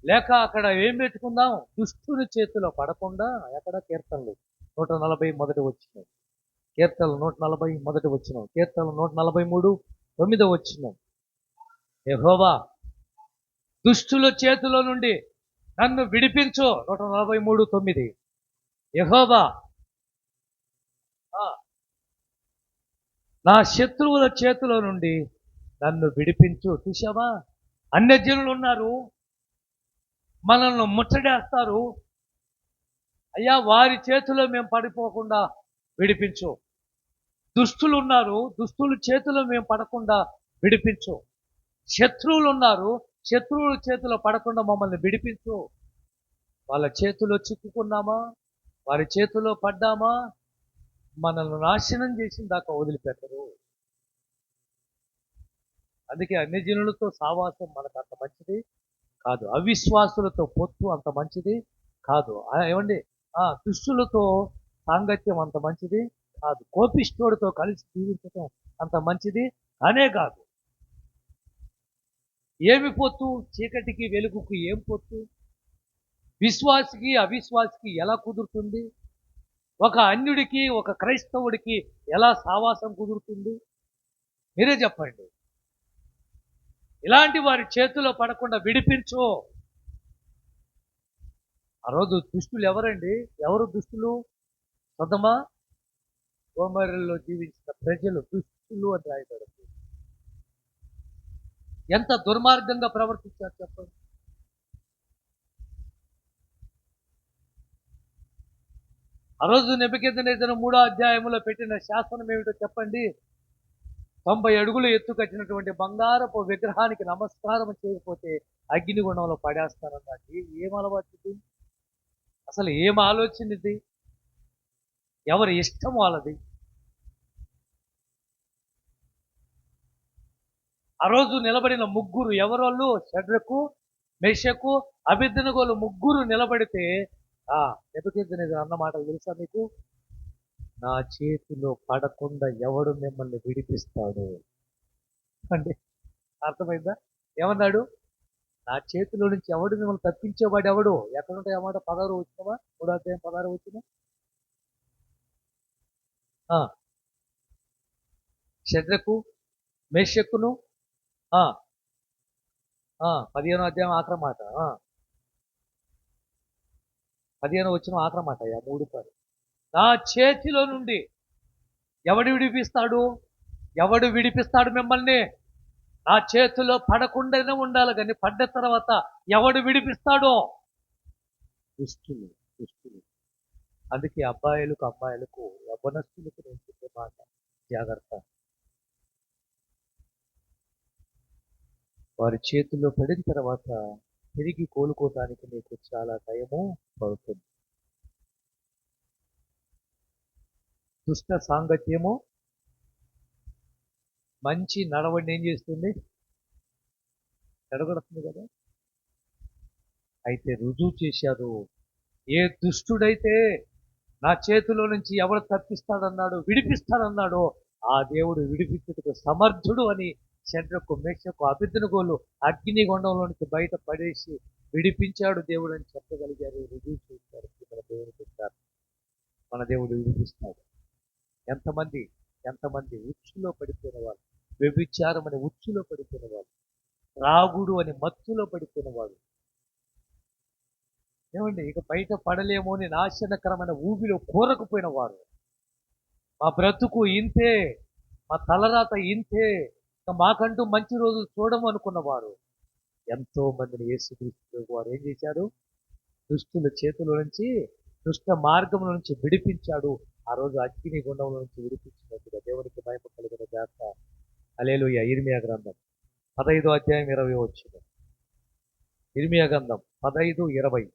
లేక అక్కడ ఏం పెట్టుకుందాం, దుష్టుని చేతిలో పడకుండా. ఎక్కడ? కీర్తనలు 140 మొదటి వచ్చిన, కీర్తనలు 140 మొదటి వచ్చిన, కీర్తనలు 143 9వ వచ్చిన. యెహోవా దుష్టుల చేతిలో నుండి నన్ను విడిపించు 143:9. యెహోవా నా శత్రువుల చేతిలో నుండి నన్ను విడిపించు. చూసావా, అన్యజనులు ఉన్నారు, మనల్ని ముట్టడేస్తారు. అయ్యా, వారి చేతిలో మేము పడిపోకుండా విడిపించు. దుష్టులు ఉన్నారు, దుష్టుల చేతిలో మేము పడకుండా విడిపించు. శత్రువులు ఉన్నారు, శత్రువుల చేతిలో పడకుండా మమ్మల్ని విడిపించు. వాళ్ళ చేతిలో చిక్కుకున్నామా, వారి చేతిలో పడ్డామా, మనల్ని నాశనం చేసిన దాకా వదిలిపెట్టరు. అందుకే అన్యజనులతో సావాసం మనకు అంత మంచిది కాదు, అవిశ్వాసులతో పొత్తు అంత మంచిది కాదు. ఏమండి, దుష్టులతో సాంగత్యం అంత మంచిది కాదు, కోపిష్టోడితో కలిసి జీవించడం అంత మంచిది కానే కాదు. ఏమి పొత్తు? చీకటికి వెలుగుకు ఏం పొత్తు? విశ్వాసికి అవిశ్వాసికి ఎలా కుదురుతుంది? ఒక అన్యుడికి ఒక క్రైస్తవుడికి ఎలా సావాసం కుదురుతుంది? మీరే చెప్పండి. ఇలాంటి వారి చేతిలో పడకుండా విడిపించు. ఆ రోజు దుష్టులు ఎవరండి? ఎవరు దుష్టులు? సొదొమ గొమొర్రాలో జీవించిన ప్రజలు దుష్టులు అని రాయబడింది. ఎంత దుర్మార్గంగా ప్రవర్తించారు చెప్పండి. ఆ రోజు నెబుకద్నెజరు 3వ అధ్యాయంలో పెట్టిన శాసనం ఏమిటో చెప్పండి. 90 అడుగులు ఎత్తు కట్టినటువంటి బంగారపు విగ్రహానికి నమస్కారం చేయకపోతే అగ్నిగుండంలో పడేస్తారన్నమాట. ఏం అలవాటు ఇది? అసలు ఏం ఆలోచన ఇది? ఎవరి ఇష్టం వాళ్ళది. ఆ రోజు నిలబడిన ముగ్గురు ఎవరోళ్ళు? షడ్రకు, మెషకు, అబేద్నెగోలు ముగ్గురు నిలబడితే నెబుకద్నెజరు అన్న మాటలు తెలుసా మీకు? నా చేతిలో పడకుండా ఎవడు మిమ్మల్ని విడిపిస్తాడు అండి. అర్థమైందా? ఏమన్నాడు? నా చేతిలో నుంచి ఎవడు మిమ్మల్ని తప్పించేవాడు ఎవడు? ఎక్కడుంటాయి అన్నమాట? 16 వచ్చినవా? 3వ అధ్యాయం 16 వచ్చిన. షడ్రకు, మేషకును, 15వ అధ్యాయం ఆఖరి మాట, 15 వచ్చిన ఆఖరి మాట. 3 నా చేతిలో నుండి ఎవడు విడిపిస్తాడు? ఎవడు విడిపిస్తాడు మిమ్మల్ని? నా చేతిలో పడకుండానే ఉండాలి, కానీ పడ్డ తర్వాత ఎవడు విడిపిస్తాడో? దుష్టులు, దుష్టులు. అందుకే అబ్బాయిలకు యవ్వనస్తులకు నేను చెప్పే మాట, జాగ్రత్త. వారి చేతుల్లో పడిన తర్వాత తిరిగి కోలుకోవటానికి నీకు చాలా టైము పడుతుంది. దుష్ట సాంగత్యము మంచి నడవడిని ఏం చేస్తుంది? చెడగొడుతుంది కదా. అయితే రుజువు చేశారు. ఏ దుష్టుడైతే నా చేతిలో నుంచి ఎవరు తప్పిస్తాడన్నాడు, విడిపిస్తాడన్నాడో ఆ దేవుడు విడిపించుటకు సమర్థుడు అని శండ్రకు, మేషకు, అబేద్నెగోలు అగ్నిగుండంలో నుంచి బయట పడేసి విడిపించాడు దేవుడు అని చెప్పగలిగారు, రుజువు చేశారు. మన దేవుడు చెప్పారు, మన దేవుడు విడిపిస్తాడు. ఎంతమంది ఉచ్చులో పడిపోయిన వాళ్ళు, వ్యభిచారం అనే ఉచ్చులో పడిపోయిన వాళ్ళు, రాగుడు అనే మత్తులో పడిపోయిన వాళ్ళు, ఏమండి ఇక బయట పడలేమో అని నాశనకరమైన ఊబిలో కూరకుపోయిన వారు, మా బ్రతుకు ఇంతే, మా తలరాత ఇంతే, ఇక మాకంటూ మంచి రోజులు చూడము అనుకున్న వారు ఎంతో మందిని యేసుక్రీస్తు వారు ఏం చేశాడు? దుష్టుల చేతుల నుంచి, దుష్ట మార్గంలో నుంచి విడిపించాడు. ఆ రోజు అగ్ని గుండంలో నుంచి విడిపించినట్టుగా దేవునికి మహిమ కలుగును గాక. హల్లెలూయా. ఇర్మియా గ్రంథం 15వ అధ్యాయం 20వ వచనం. ఇర్మియా గ్రంథం 15:20.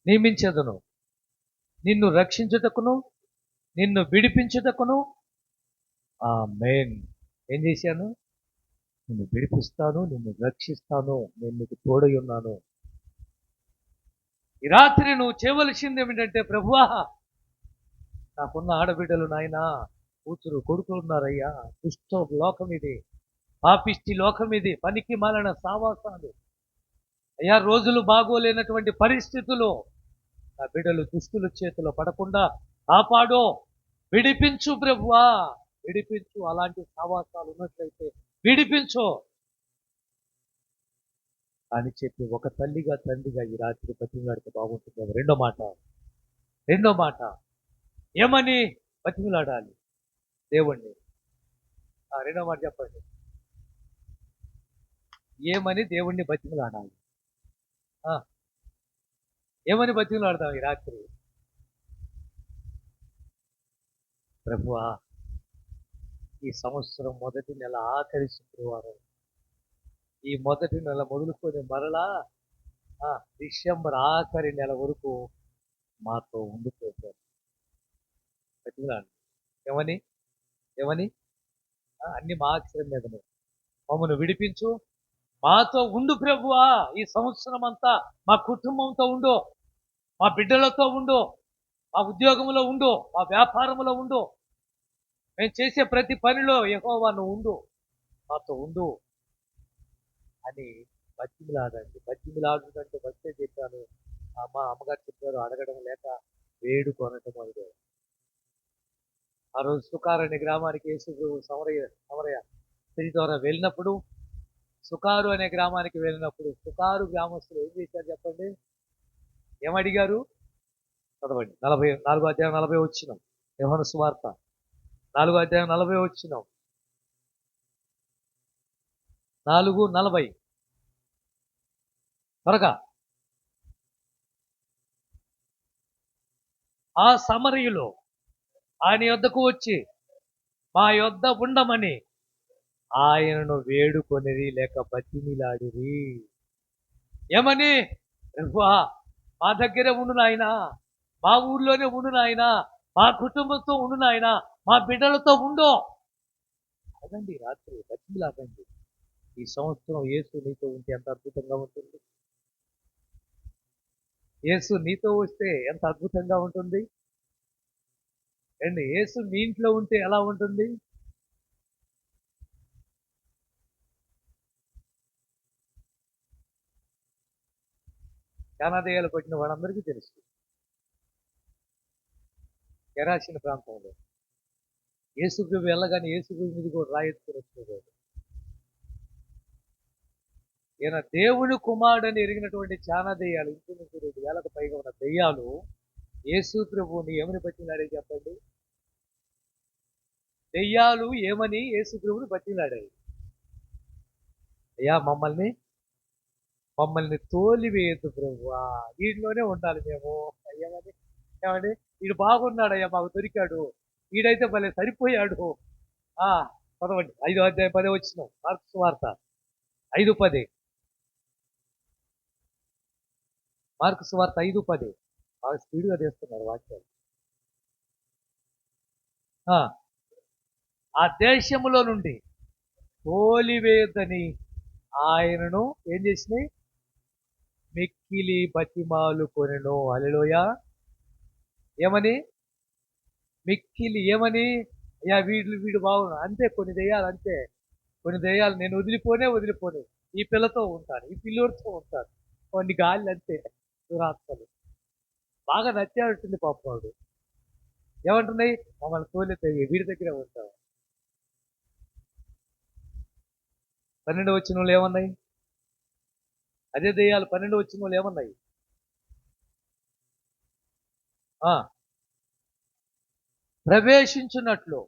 నియమించదను, నిన్ను రక్షించుటకును నిన్ను విడిపించుటకును. ఆమేన్. ఏం చేశాను? నిన్ను విడిపిస్తాను, నిన్ను రక్షిస్తాను, నేను నీకు తోడై ఉన్నాను. ఈ రాత్రి నువ్వు చేయవలసింది ఏమిటంటే, ప్రభువా నాకున్న ఆడబిడ్డలు నాయనా, కూతురు కొడుకులు ఉన్నారయ్యా, దుష్ట లోకం ఇది, పాపిష్టి లోకం ఇది, పనికి మాలిన సావాసాలు అయ్యా, రోజులు బాగోలేనటువంటి పరిస్థితులు, నా బిడ్డలు దుష్టుల చేతిలో పడకుండా కాపాడో, విడిపించు ప్రభువా, విడిపించు. అలాంటి సావాసాలు ఉన్నట్లయితే విడిపించు అని చెప్పి ఒక తల్లిగా తండ్రిగా ఈ రాత్రి బతిమలాడితే బాగుంటుంది. రెండో మాట ఏమని బతిమలాడాలి దేవుణ్ణి? రెండో మాట చెప్పండి. ఏమని దేవుణ్ణి బతిమలాడాలి? ఏమని బతిమలాడదాం ఈ రాత్రి? ప్రభువా, ఈ సంవత్సరం మొదటి నెల ఆఖరి శుక్రవారం, ఈ మొదటి నెల మొదలుకొని మరలా డిసెంబర్ ఆఖరి నెల వరకు మాతో ఉండిపోతారు. బతిమలాడు. ఏమని అన్ని మా అక్షరం మీదనే మమ్మల్ని విడిపించు, మాతో ఉండు ప్రభువా, ఈ సంవత్సరం అంతా మా కుటుంబంతో ఉండు, మా బిడ్డలతో ఉండు, మా ఉద్యోగంలో ఉండు, మా వ్యాపారంలో ఉండు, మేము చేసే ప్రతి పనిలో యెహోవా నువ్వు ఉండు, మాతో ఉండు అని బతిమలాడండి. బతిమలాడుతుంటే వచ్చే చెప్పాను, మా అమ్మగారు చెప్పారు, అడగడం లేక వేడుకొనటం మొదలు. ఆ రోజు సుకారు అనే గ్రామానికి యేసు సమరయ స్త్రీ ద్వారా వెళ్ళినప్పుడు, సుకారు అనే గ్రామానికి వెళ్ళినప్పుడు సుకారు గ్రామస్తులు ఏం చేశారు చెప్పండి? ఏమడిగారు? చదవండి. 4వ అధ్యాయం 40 వచనం. యోహాను సువార్త 4వ అధ్యాయం 40 వచనం. 4:40 త్వరగా. ఆ సమరయులు ఆయన యొద్దకు వచ్చి మా యొద్ద ఉండమని ఆయనను వేడుకొనిరి, లేక బతిమిలాడిరి. ఏమని? ప్రభువా, మా దగ్గరే ఉండు నాయనా, మా ఊర్లోనే ఉండు నాయనా, మా కుటుంబంతో ఉండు నాయనా, మా బిడ్డలతో ఉండు. అదండి రాత్రి బతిమిలాడండి. ఈ సంవత్సరం యేసు నీతో ఉంటే ఎంత అద్భుతంగా ఉంటుంది. యేసు నీతో వస్తే ఎంత అద్భుతంగా ఉంటుంది అండి. యేసు మీ ఇంట్లో ఉంటే ఎలా ఉంటుంది? జ్ఞానోదయాలు పట్టిన వాళ్ళందరికీ తెలుసు. కెరాసిన ప్రాంతంలో యేసుప్రభు వెళ్ళగానే యేసుప్రభు మీద కూడా రాయెత్తుకుని వచ్చేవాడు. ఈయన దేవుని కుమారుడని ఎరిగినటువంటి చాలా దెయ్యాలు, ఇంచుమించు 2,000కు పైగా ఉన్న దెయ్యాలు యేసుప్రభుని ఏమని బతిమలాడాయి చెప్పండి? దెయ్యాలు ఏమని యేసుప్రభుని బతిమలాడాయి? అయ్యా, మమ్మల్ని మమ్మల్ని తోలివేయద్దు ప్రభువా, వీడిలోనే ఉండాలి మేము. అయ్యమని ఏమండి, వీడు బాగున్నాడయ్యా, మాకు దొరికాడు, వీడైతే భలే సరిపోయాడు. ఆ చదవండి 5 అధ్యాయం 10 వచ్చిన మార్కు సువార్త 5:10. మార్కు సువార్త 5:10. బాగా స్పీడ్గా తీస్తున్నారు వాక్యాలు. ఆ దేశములో నుండి తోలివేయద్దని ఆయనను ఏం చేసినాయి, మిక్కిలి బతిమాలు కొనెను. హల్లెలూయా. ఏమని? మిక్కిలి ఏమని? అయ్యా వీడు బాగున్నా అంతే, కొన్ని దెయ్యాలు అంతే, కొన్ని దెయ్యాలు నేను వదిలిపోను, ఈ పిల్లతో ఉంటాను, ఈ పిల్లోడితో ఉంటాను, కొన్ని గాలి అంతే, దురాత్మలు బాగా నచ్చేటట్టుంది పాపం. వాడు ఏమంటున్నాయి, మమ్మల్ని తోలితే వీడి దగ్గరే ఉంటాం. 12 వచనంలో ఏమన్నాయి? అదే దెయ్యాలు 12 వచనంలో ఏమన్నాయి? ప్రవేశించున్నట్లు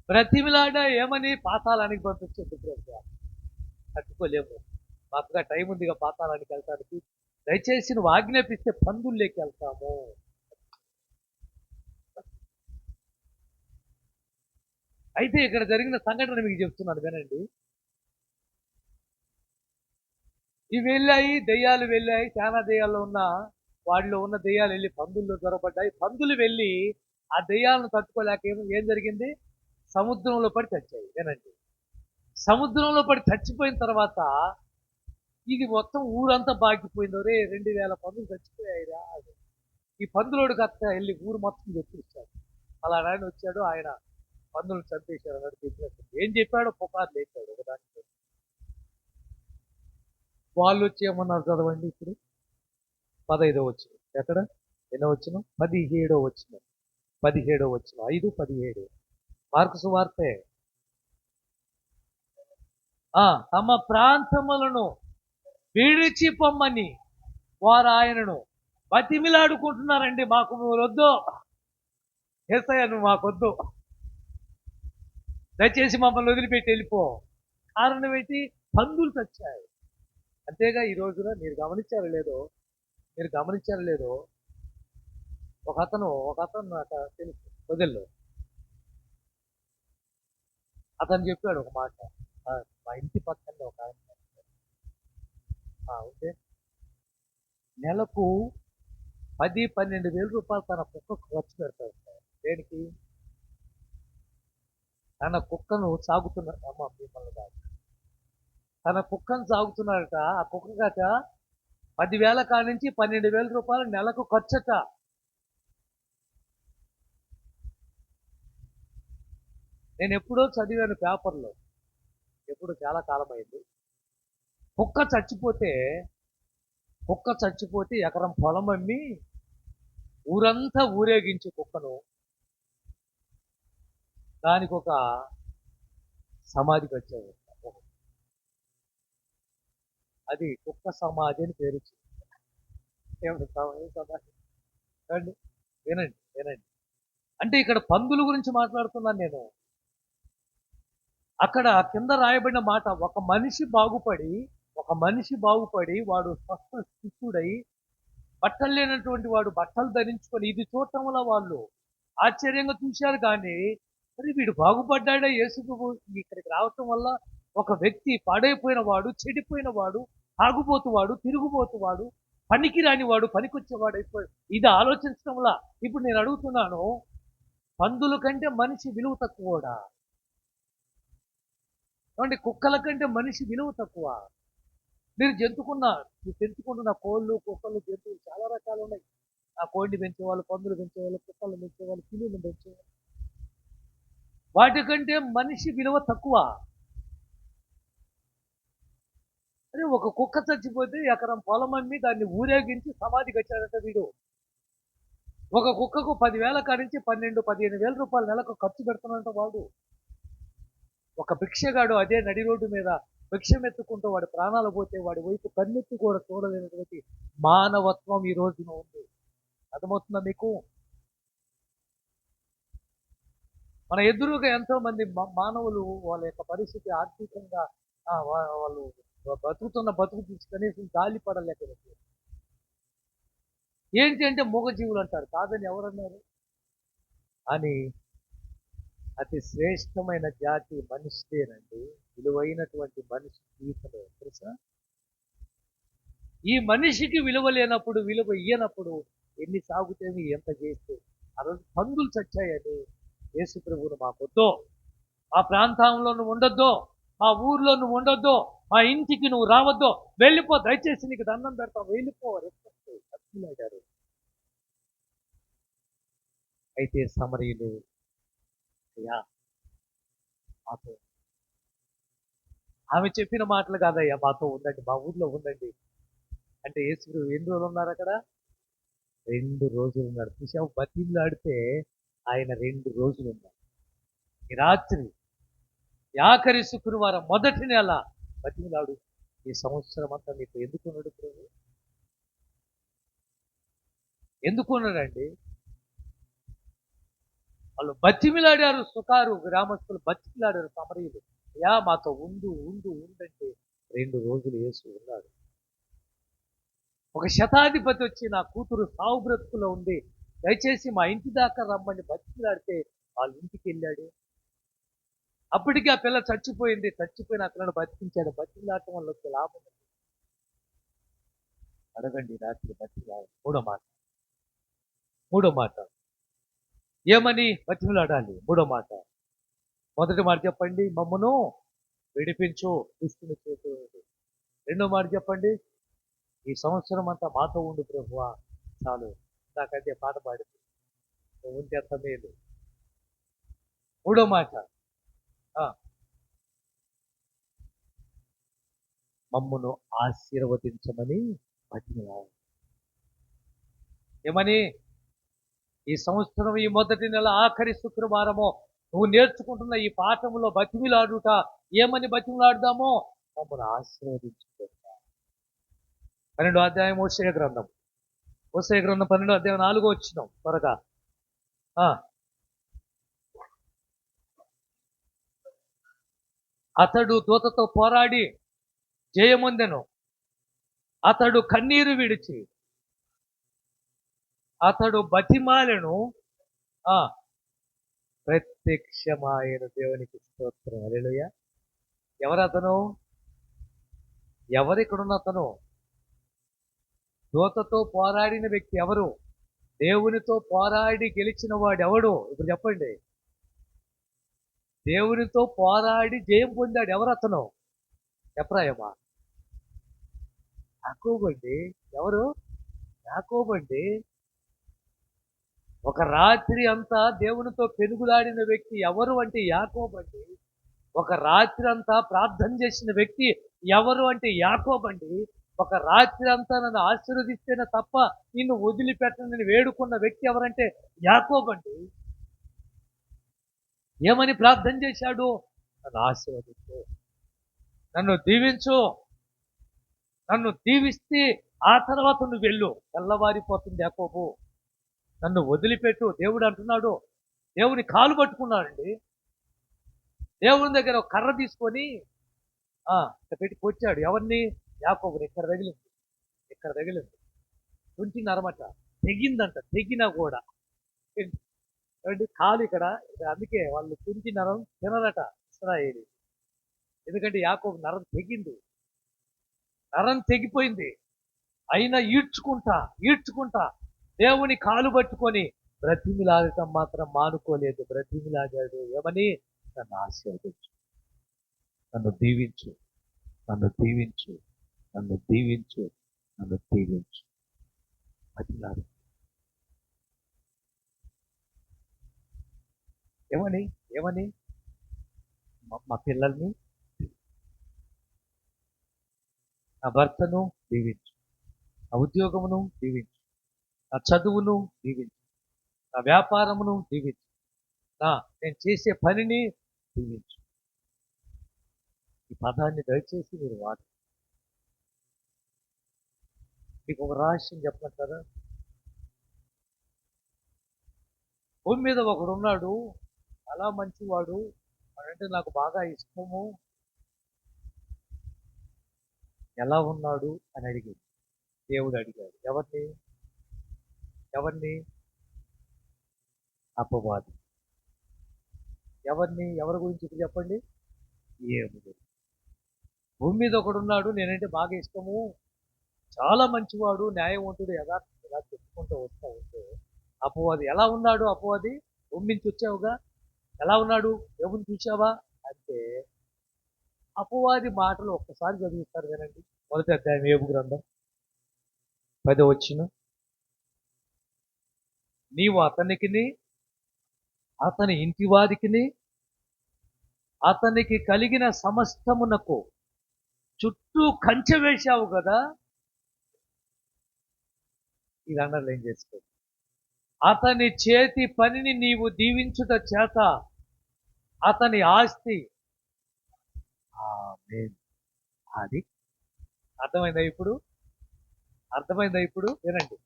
బ్రతిమిలాడ ఏమని? పాతాళానికి పంపించొద్దు ప్రభు, తట్టుకోలేము, మాకుగా టైం ఉందిగా పాతాళానికి వెళ్తానికి, దయచేసి నువ్వు ఆజ్ఞాపిస్తే పందుల్లోకి వెళ్తాము. అయితే ఇక్కడ జరిగిన సంఘటన మీకు చెప్తున్నాను వినండి. ఇవి వెళ్ళాయి, దెయ్యాలు వెళ్ళాయి, చాలా దెయ్యాల్లో ఉన్న వాడిలో ఉన్న దెయ్యాలు వెళ్ళి పందుల్లో దొరపడ్డాయి. పందులు వెళ్ళి ఆ దెయ్యాలను తట్టుకోలేక ఏం జరిగింది? సముద్రంలో పడి చచ్చాయి. వినండి, సముద్రంలో పడి చచ్చిపోయిన తర్వాత ఇది మొత్తం ఊరంతా బాగిపోయింది. రే 2000 పందులు చచ్చిపోయాయిరా. ఈ పందులోడు కథ వెళ్ళి ఊరు మొత్తం చెప్పిస్తాడు. అలా ఆయన వచ్చాడు, ఆయన పందులను చంపేశాడు అన్నాడు. చెప్పినట్టు ఏం చెప్పాడో పుకారు లేచాడు ఒకదానికి. వాళ్ళు వచ్చి ఏమన్నారు చదవండి ఇప్పుడు. 15వ వచనం ఎక్కడ? ఎన్నో వచనం? 17వ వచనం. 17వ వచనం 5:17 మార్కు సువార్తే. తమ ప్రాంతములను విడిచి పొమ్మని వారు ఆయనను బతిమిలాడుకుంటున్నారండి. మాకు నువ్వు వద్దు, యేసయ్య నువ్వు మాకొద్దు, దయచేసి మమ్మల్ని వదిలిపెట్టి వెళ్ళిపో. కారణం ఏంటి? పందులు చచ్చాయి. అంతేగా ఈ రోజున మీరు గమనించారో లేదో, ఒక అతను నాకు తెలుసు వదిల్లో, అతను చెప్పాడు ఒక మాట. మా ఇంటి పక్కనే ఒక ఆయన ఉంటే నెలకు 10-12 వేల రూపాయలు తన కుక్కకు ఖర్చు పెడతాడు. దేనికి? తన కుక్కను సాగుతున్నాడు. అమ్మ మిమ్మల్ని కాదు, తన కుక్కను సాగుతున్నాడట. ఆ కుక్క కట 10,000 కాడ నుంచి 12,000 రూపాయలు నెలకు ఖర్చట. నేను ఎప్పుడో చదివాను పేపర్లో, ఎప్పుడు చాలా కాలం అయింది. కుక్క చచ్చిపోతే ఎకరం పొలం అమ్మి ఊరంతా ఊరేగించి కుక్కను దానికి ఒక సమాధికి వచ్చాడు. అది కుక్క సమాధి అని పేరు. సమాధి వినండి. అంటే ఇక్కడ పందుల గురించి మాట్లాడుతున్నాను నేను. అక్కడ కింద రాయబడిన మాట, ఒక మనిషి బాగుపడి వాడు స్వస్థ స్థితుడై బట్టలు లేనటువంటి వాడు బట్టలు ధరించుకొని ఇది చూడటం వల్ల వాళ్ళు ఆశ్చర్యంగా చూశారు. కానీ మరి వీడు బాగుపడ్డాడా? యేసు ఇక్కడికి రావటం వల్ల ఒక వ్యక్తి పాడైపోయిన వాడు, చెడిపోయిన వాడు, తాగుబోతువాడు, తిరుగుబోతువాడు, పనికి రానివాడు పనికొచ్చేవాడు అయిపోయాడు. ఇది ఆలోచించడం వల్ల ఇప్పుడు నేను అడుగుతున్నాను, పందుల కంటే మనిషి విలువ తక్కువడా? ఏమంటే కుక్కల కంటే మనిషి విలువ తక్కువ? మీరు పెంచుకుంటున్న కోళ్ళు, కుక్కలు, జంతువులు చాలా రకాలు ఉన్నాయి. ఆ కోడిని పెంచేవాళ్ళు, పందులు పెంచేవాళ్ళు, కుక్కలు పెంచేవాళ్ళు, పిల్లులు పెంచేవాళ్ళు. వాటికంటే మనిషి విలువ తక్కువ. అదే ఒక కుక్క చచ్చిపోతే ఎకరం పొలం అమ్మి దాన్ని ఊరేగించి సమాధి కట్టాడట వీడు. ఒక కుక్కకు 10,000 కాడి నుంచి 12-15 వేల రూపాయలు నెలకు ఖర్చు పెడుతున్నట్ట వాడు. ఒక భిక్షగాడు అదే నడి రోడ్డు మీద భిక్షమెత్తుకుంటూ వాడి ప్రాణాలు పోతే వాడి వైపు కన్నెత్తి కూడా చూడలేనటువంటి మానవత్వం ఈ రోజున ఉంది. అర్థమవుతుందా మీకు? మన ఎదురుగా ఎంతో మంది మానవులు వాళ్ళ యొక్క పరిస్థితి ఆర్థికంగా వాళ్ళు బతుకుతున్న బతుకు తీసి కనీసం గాలి పడలేకపోతే ఏంటి అంటే మూగజీవులు అంటారు. కాదని ఎవరన్నారు? అని అతి శ్రేష్టమైన జాతి మనిషిదేనండి. విలువైనటువంటి మనిషి జీవితంలో తెలుసా? ఈ మనిషికి విలువ లేనప్పుడు, విలువ ఇయ్యనప్పుడు ఎన్ని సాగుతేమి ఎంత చేస్తే ఆ రోజు పందులు చచ్చాయని యేసు ప్రభువును మాకొద్దు, మా ప్రాంతంలో నువ్వు ఉండొద్దు, మా ఊర్లో నువ్వు ఉండొద్దు, మా ఇంటికి నువ్వు రావద్దు, వెళ్ళిపో, దయచేసి నీకు దండం పెడతాం, వెళ్ళిపో గారు. అయితే సమరయులు అయ్యా మాతో, ఆమె చెప్పిన మాటలు కాదయ్యా, మాతో ఉండండి, మా ఊర్లో ఉండండి అంటే యేసు ఎన్ని రోజులు ఉన్నారు అక్కడ? 2 రోజులు ఉన్నాడు. చూసావు, బతిమలాడితే ఆయన 2 రోజులు ఉన్నారు. ఈ రాత్రి ఆఖరి శుక్రవారం మొదటి నెల బతిమలాడు, ఈ సంవత్సరం అంతా నీకు ఎందుకు ఉన్నాడు ప్రభు? ఎందుకు ఉన్నాడండి? వాళ్ళు బతిమిలాడారు, సుకారు గ్రామస్తులు బతిమిలాడారు సమరయులు. యా మాతో ఉండంటే 2 రోజులు యేసు ఉన్నాడు. ఒక శతాధిపతి వచ్చి నా కూతురు సావు బ్రతుకులో ఉంది, దయచేసి మా ఇంటి దాకా రమ్మని బతికిలాడితే వాళ్ళ ఇంటికి వెళ్ళాడు. అప్పటికి ఆ పిల్ల చచ్చిపోయింది, చచ్చిపోయిన ఆ పిల్లను బతికించాడు. బతికిలాడటం వల్ల వచ్చే లాభం అడగండి రాత్రి. బతికిలాడ మూడో మాట ఏమని బతికిలాడాలి? మూడో మాట, మొదటి మాట చెప్పండి, మమ్మను విడిపించు దుష్టుని చేతి. రెండో మాట చెప్పండి, ఈ సంవత్సరం అంతా మాతో ఉండు ప్రభువా, చాలు, నాకైతే పాట పాడింది, నువ్వు ఉంటే అంత మేలు. మూడో మాట, మమ్మును ఆశీర్వదించమని బతిమిలాడు. ఏమని? ఈ సంవత్సరం ఈ మొదటి నెల ఆఖరి శుక్రవారము నువ్వు నేర్చుకుంటున్న ఈ పాఠంలో బతిమిలాడుట ఏమని బతిమిలాడుదామో, మమ్మల్ని ఆశీర్వదించుకుంటా. 12వ అధ్యాయం హోషేయ గ్రంథం 12వ అధ్యాయం 4వ వచనం త్వరగా. అతడు దూతతో పోరాడి జయమొందెను, అతడు కన్నీరు విడిచి అతడు బతిమాలెను, ప్రత్యక్షమాయన దేవునికి స్తోత్రం. హల్లెలూయా. ఎవరతను? ఎవరిక్కడున్న అతను? దూతతో పోరాడిన వ్యక్తి ఎవరు? దేవునితో పోరాడి గెలిచిన వాడు ఎవడు? ఇప్పుడు చెప్పండి. దేవునితో పోరాడి జయం పొందాడు ఎవరు అతను? చెప్పరాయమ్మా. యాకోబండి. ఎవరు? యాకోబండి. ఒక రాత్రి అంతా దేవునితో పెనుగులాడిన వ్యక్తి ఎవరు అంటే యాకోబండి. ఒక రాత్రి అంతా ప్రార్థన చేసిన వ్యక్తి ఎవరు అంటే యాకోబండి. ఒక రాత్రి అంతా నన్ను ఆశీర్వదిస్తేనే తప్ప నిన్ను వదిలిపెట్టనని వేడుకున్న వ్యక్తి ఎవరంటే యాకోబండి. ఏమని ప్రార్థన చేశాడు? నన్ను ఆశీర్వదించు, నన్ను దీవించు, నన్ను దీవిస్తే ఆ తర్వాత నువ్వు వెళ్ళు, తెల్లవారిపోతుంది యాకోబు, నన్ను వదిలిపెట్టు. దేవుడు అంటున్నాడు. దేవుని కాలు పట్టుకున్నాడండి. దేవుని దగ్గర ఒక కర్ర తీసుకొని పెట్టి కొచ్చాడు. ఎవరిని? యాకోబుని. ఇక్కడ తగిలింది 20 తెగిందంట. తెగినా కూడా కాలు ఇక్కడ. అందుకే వాళ్ళు 20 తినరట ఇశ్రాయేలు. ఎందుకంటే యాకోబు నరం తెగింది, నరం తెగిపోయింది. అయినా ఈడ్చుకుంటా దేవుని కాలు పట్టుకొని బ్రతిమిలాడటం మాత్రం మానుకోలేదు. బ్రతిమిలాడాడు. ఏమని? నన్ను ఆశీర్వదించు, నన్ను దీవించు, నన్ను దీవించు, నన్ను దీవించు, నన్ను దీవించు. బతిమిలాడు. ఏమని? మా పిల్లల్ని, నా భర్తను దీవించు, నా ఉద్యోగమును దీవించు, నా చదువును దీవించు, నా వ్యాపారమును దీవించు, నేను చేసే పనిని దీవించు. ఈ పదాన్ని దయచేసి మీరు వాడు. మీకు ఒక రహస్యం చెప్పమంటారా? భూమి మీద ఒకడు ఉన్నాడు, చాలా మంచివాడు, అంటే నాకు బాగా ఇష్టము, ఎలా ఉన్నాడు అని అడిగింది. దేవుడు అడిగాడు ఎవరిని? ఎవరిని? అపవాది. ఎవరిని? ఎవరి గురించి ఇప్పుడు చెప్పండి? ఏముడు. భూమి మీద ఒకడున్నాడు, నేనంటే బాగా ఇష్టము, చాలా మంచివాడు, న్యాయవంతుడు, యథార్థం, ఇలా చెప్పుకుంటూ వస్తూ ఉంటే అపవాది ఎలా ఉన్నాడు? అపవాది భూమి నుంచి వచ్చావుగా, ఎలా ఉన్నాడు? దేవుని చూసావా అంటే అపవాది మాటలు ఒక్కసారి చదివిస్తారు వినండి. మొదటి అధ్యాయం యోబు గ్రంథం 10వ వచనం. నీవు అతనికిని, అతని ఇంటివారికిని, అతనికి కలిగిన సమస్తమునకు చుట్టూ కంచె వేశావు కదా. ఇది అండర్లైన్ చేసుకో. అతని చేతి పనిని నీవు దీవించుట చేత అతని ఆస్తి. ఆమేన్. అది అర్థమైందా ఇప్పుడు? అర్థమైందా ఇప్పుడు? వినండి.